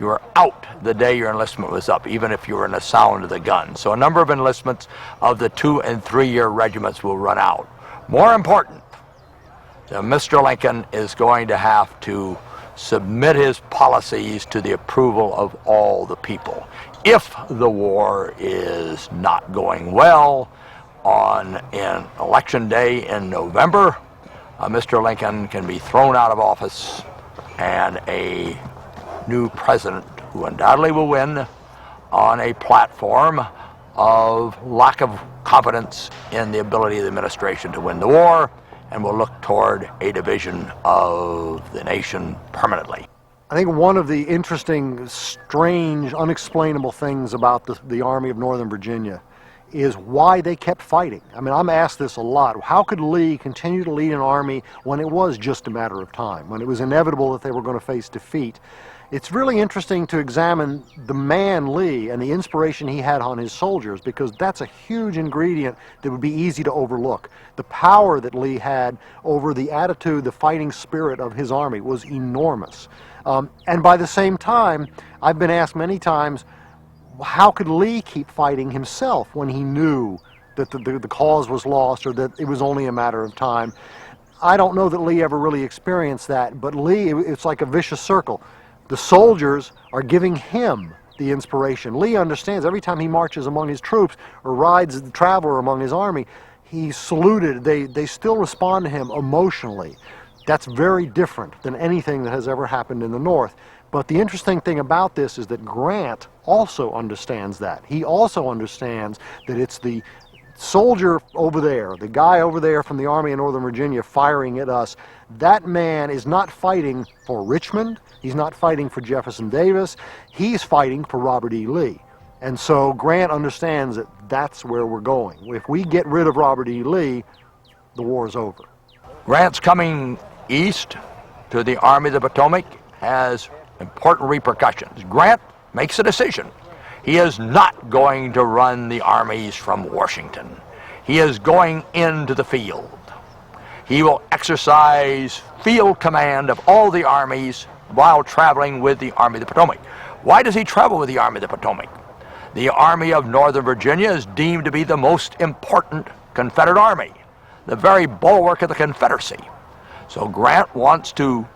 you were out the day your enlistment was up, even if you were in the sound of the gun. So a number of enlistments of the 2- and 3-year regiments will run out. More important, Mr. Lincoln is going to have to submit his policies to the approval of all the people. If the war is not going well in Election Day in November, Mr. Lincoln can be thrown out of office and a new president, who undoubtedly will win on a platform of lack of confidence in the ability of the administration to win the war, and will look toward a division of the nation permanently. I think one of the interesting, strange, unexplainable things about the Army of Northern Virginia is why they kept fighting. I mean, I'm asked this a lot. How could Lee continue to lead an army when it was just a matter of time, when it was inevitable that they were going to face defeat? It's really interesting to examine the man Lee and the inspiration he had on his soldiers, because that's a huge ingredient that would be easy to overlook. The power that Lee had over the attitude, the fighting spirit of his army was enormous. And by the same time, I've been asked many times, how could Lee keep fighting himself when he knew that the cause was lost, or that it was only a matter of time? I don't know that Lee ever really experienced that, but Lee, it's like a vicious circle. The soldiers are giving him the inspiration. Lee understands every time he marches among his troops or rides the traveler among his army, he's saluted. They still respond to him emotionally. That's very different than anything that has ever happened in the North. But the interesting thing about this is that Grant also understands that. He also understands that it's the soldier over there, the guy over there from the Army of Northern Virginia firing at us. That man is not fighting for Richmond. He's not fighting for Jefferson Davis. He's fighting for Robert E. Lee. And so Grant understands that that's where we're going. If we get rid of Robert E. Lee, the war is over. Grant's coming east to the Army of the Potomac has important repercussions. Grant makes a decision. He is not going to run the armies from Washington. He is going into the field. He will exercise field command of all the armies while traveling with the Army of the Potomac. Why does he travel with the Army of the Potomac? The Army of Northern Virginia is deemed to be the most important Confederate army, the very bulwark of the Confederacy. So Grant wants to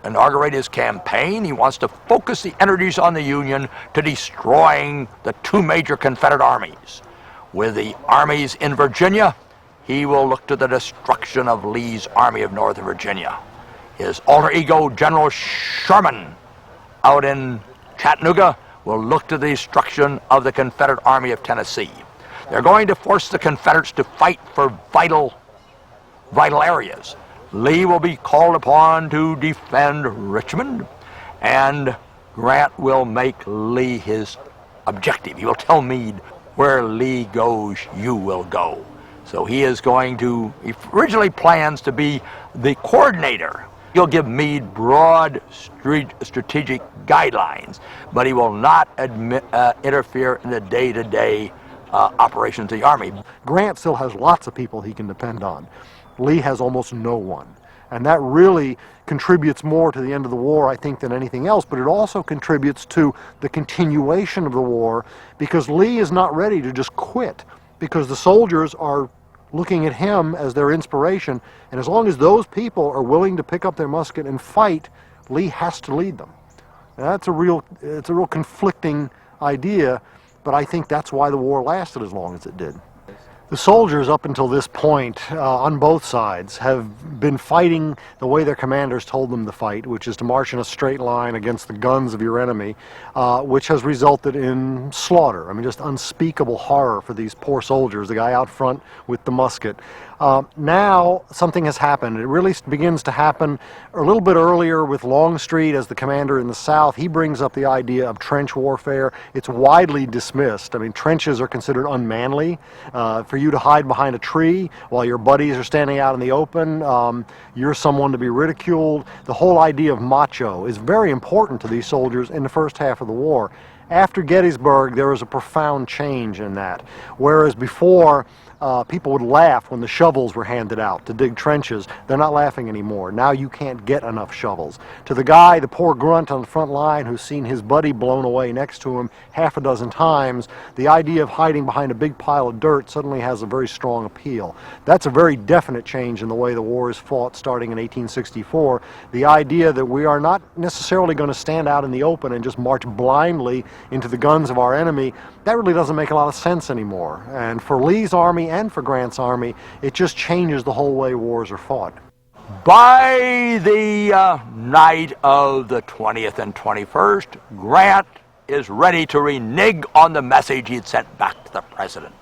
inaugurate his campaign. He wants to focus the energies on the Union to destroying the two major Confederate armies. With the armies in Virginia, he will look to the destruction of Lee's Army of Northern Virginia. His alter ego, General Sherman, out in Chattanooga, will look to the destruction of the Confederate Army of Tennessee. They're going to force the Confederates to fight for vital areas. Lee will be called upon to defend Richmond, and Grant will make Lee his objective. He will tell Meade, where Lee goes, you will go. So he is going to, he originally plans to be the coordinator. He'll give Meade broad strategic guidelines, but he will not interfere in the day-to-day operations of the Army. Grant still has lots of people he can depend on. Lee has almost no one. And that really contributes more to the end of the war, I think, than anything else, but it also contributes to the continuation of the war, because Lee is not ready to just quit, because the soldiers are looking at him as their inspiration, and as long as those people are willing to pick up their musket and fight, Lee has to lead them. Now, it's a real conflicting idea, but I think that's why the war lasted as long as it did. The soldiers up until this point, on both sides, have been fighting the way their commanders told them to fight, which is to march in a straight line against the guns of your enemy, which has resulted in slaughter. I mean, just unspeakable horror for these poor soldiers, the guy out front with the musket. Now something has happened. It really begins to happen a little bit earlier with Longstreet as the commander in the South. He brings up the idea of trench warfare. It's widely dismissed. I mean, trenches are considered unmanly. For you to hide behind a tree while your buddies are standing out in the open, you're someone to be ridiculed. The whole idea of macho is very important to these soldiers in the first half of the war. After Gettysburg, there was a profound change in that. Whereas before, people would laugh when the shovels were handed out to dig trenches. They're not laughing anymore. Now you can't get enough shovels. To the guy, the poor grunt on the front line who's seen his buddy blown away next to him half a dozen times, the idea of hiding behind a big pile of dirt suddenly has a very strong appeal. That's a very definite change in the way the war is fought starting in 1864. The idea that we are not necessarily going to stand out in the open and just march blindly into the guns of our enemy, that really doesn't make a lot of sense anymore. And for Lee's army and for Grant's army, it just changes the whole way wars are fought. By the night of the 20th and 21st, Grant is ready to renege on the message he had sent back to the president,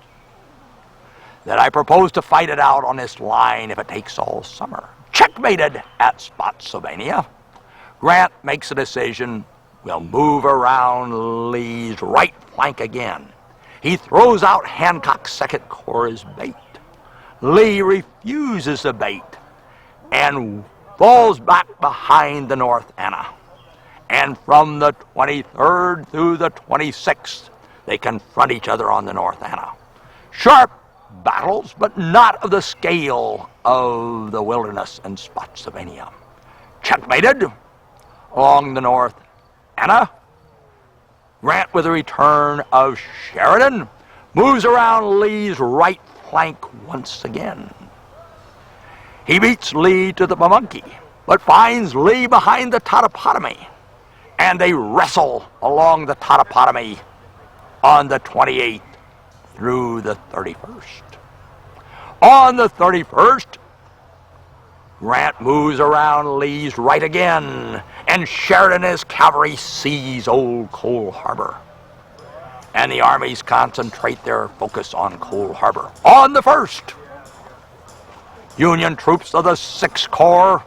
that I propose to fight it out on this line if it takes all summer. Checkmated at Spotsylvania, Grant makes a decision. We'll move around Lee's right flank again. He throws out Hancock's Second Corps as bait. Lee refuses the bait and falls back behind the North Anna. And from the 23rd through the 26th, they confront each other on the North Anna. Sharp battles, but not of the scale of the Wilderness and Spotsylvania. Checkmated along the North Anna, Grant, with the return of Sheridan, moves around Lee's right flank once again. He beats Lee to the Pamunkey, but finds Lee behind the Totopotomoy, and they wrestle along the Totopotomoy on the 28th through the 31st. On the 31st, Grant moves around Lee's right again, and Sheridan and his cavalry seize Old Cold Harbor. And the armies concentrate their focus on Cold Harbor. On the 1st, Union troops of the 6th Corps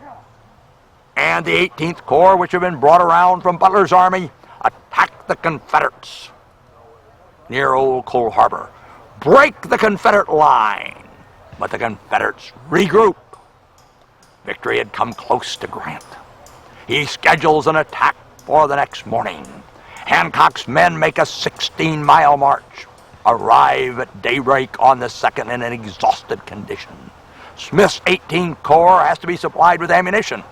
and the 18th Corps, which have been brought around from Butler's army, attack the Confederates near Old Cold Harbor, break the Confederate line, but the Confederates regroup. Victory had come close to Grant. He schedules an attack for the next morning, Hancock's men make a 16-mile march, arrive at daybreak on the 2nd in an exhausted condition. Smith's 18th Corps has to be supplied with ammunition.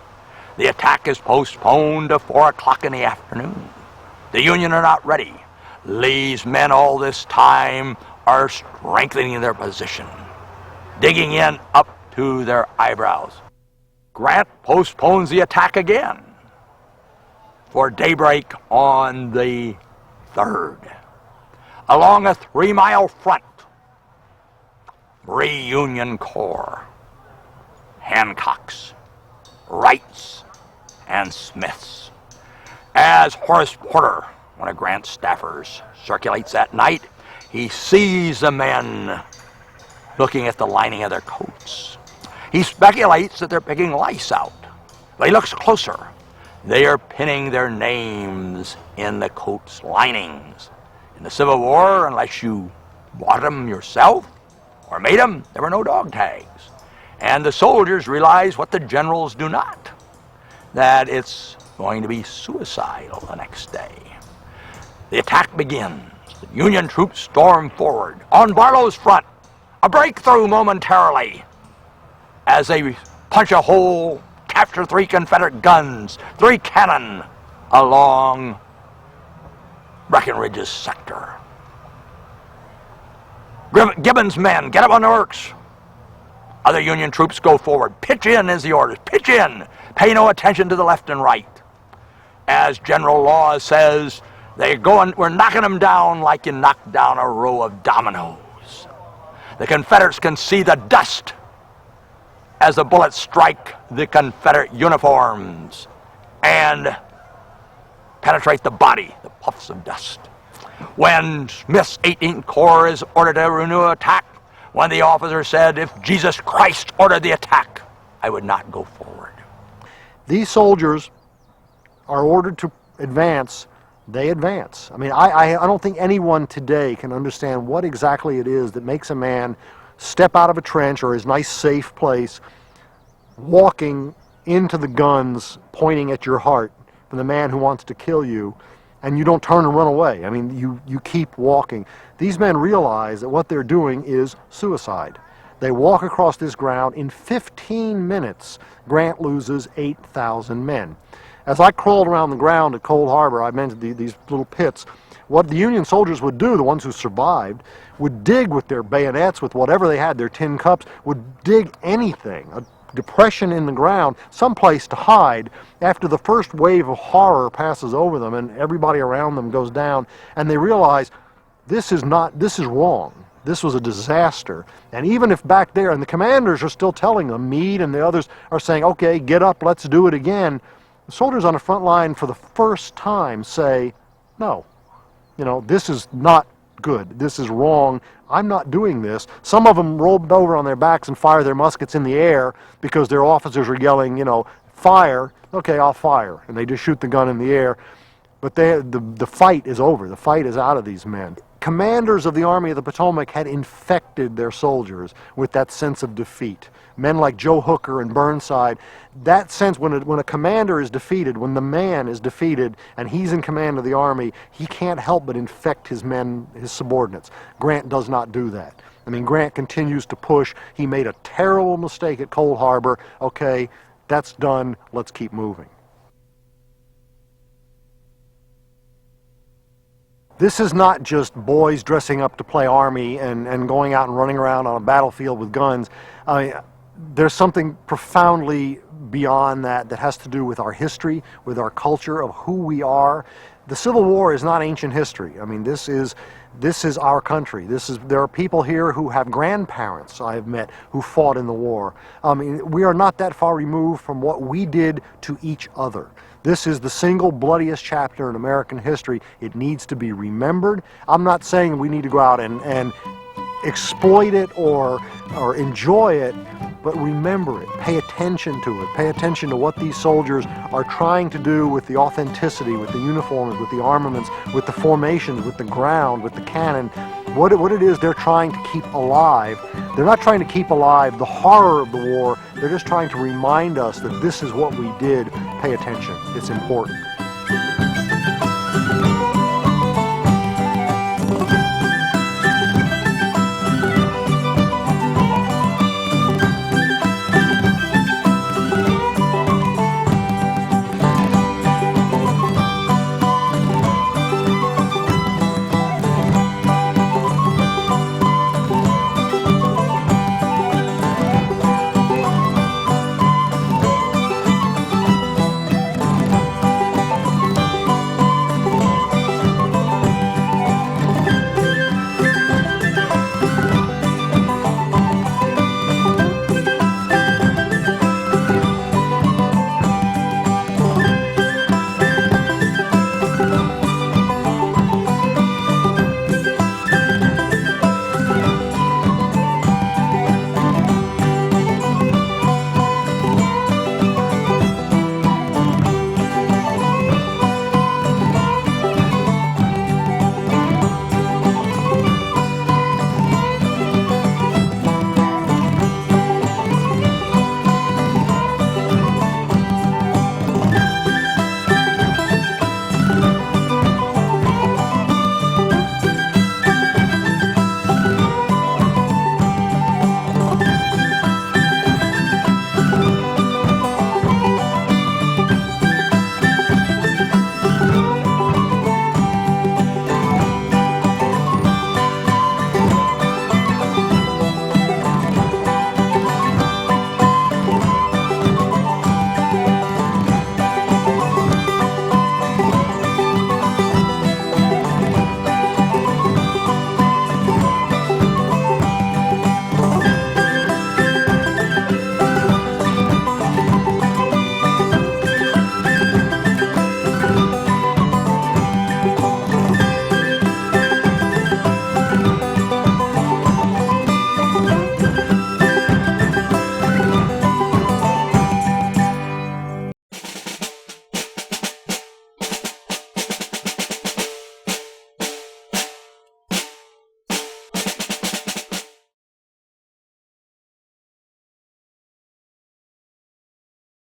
The attack is postponed to 4 o'clock in the afternoon. The Union are not ready. Lee's men all this time are strengthening their position, digging in up to their eyebrows. Grant postpones the attack again for daybreak on the 3rd. Along a 3-mile front, 3 Union Corps, Hancock's, Wright's, and Smith's. As Horace Porter, one of Grant's staffers, circulates that night, he sees the men looking at the lining of their coats. He speculates that they're picking lice out, but he looks closer. They are pinning their names in the coat's linings. In the Civil War, unless you bought them yourself or made them, there were no dog tags. And the soldiers realize what the generals do not, that it's going to be suicidal the next day. The attack begins. The Union troops storm forward. On Barlow's front, a breakthrough momentarily as they punch a hole, capture 3 Confederate guns, 3 cannon along Breckinridge's sector. Gibbon's men get up on the works. Other Union troops go forward. Pitch in is the orders. Pitch in. Pay no attention to the left and right. As General Law says, we're knocking them down like you knock down a row of dominoes. The Confederates can see the dust as the bullets strike the Confederate uniforms and penetrate the body, the puffs of dust. When Smith's 18th Corps is ordered to renew attack, when the officer said, "If Jesus Christ ordered the attack, I would not go forward." These soldiers are ordered to advance. They advance. I mean, I don't think anyone today can understand what exactly it is that makes a man step out of a trench or his nice safe place, walking into the guns pointing at your heart from the man who wants to kill you, and you don't turn and run away. I mean, you keep walking. These men realize that what they're doing is suicide. They walk across this ground. In 15 minutes, Grant loses 8,000 men. As I crawled around the ground at Cold Harbor, I mentioned these little pits. What the Union soldiers would do, the ones who survived, would dig with their bayonets, with whatever they had, their tin cups, would dig anything, a depression in the ground, someplace to hide after the first wave of horror passes over them and everybody around them goes down, and they realize this is wrong. This was a disaster. And even if back there, and the commanders are still telling them, Meade and the others are saying, okay, get up, let's do it again. The soldiers on the front line for the first time say, no, this is not good. This is wrong. I'm not doing this. Some of them rolled over on their backs and fired their muskets in the air because their officers were yelling, fire. Okay, I'll fire. And they just shoot the gun in the air. But the fight is over. The fight is out of these men. Commanders of the Army of the Potomac had infected their soldiers with that sense of defeat. Men like Joe Hooker and Burnside, that sense when a commander is defeated, when the man is defeated and he's in command of the army, he can't help but infect his men, his subordinates. Grant does not do that. I mean, Grant continues to push. He made a terrible mistake at Cold Harbor. Okay, that's done. Let's keep moving. This is not just boys dressing up to play army and going out and running around on a battlefield with guns. I mean, there's something profoundly beyond that has to do with our history, with our culture, of who we are. The Civil War is not ancient history. I mean, this is our country. There are people here who have grandparents I have met who fought in the war. I mean, we are not that far removed from what we did to each other. This is the single bloodiest chapter in American history. It needs to be remembered. I'm not saying we need to go out and exploit it or enjoy it, but remember it. Pay attention to it. Pay attention to what these soldiers are trying to do with the authenticity, with the uniforms, with the armaments, with the formations, with the ground, with the cannon. What it is they're trying to keep alive. They're not trying to keep alive the horror of the war. They're just trying to remind us that this is what we did. Pay attention. It's important.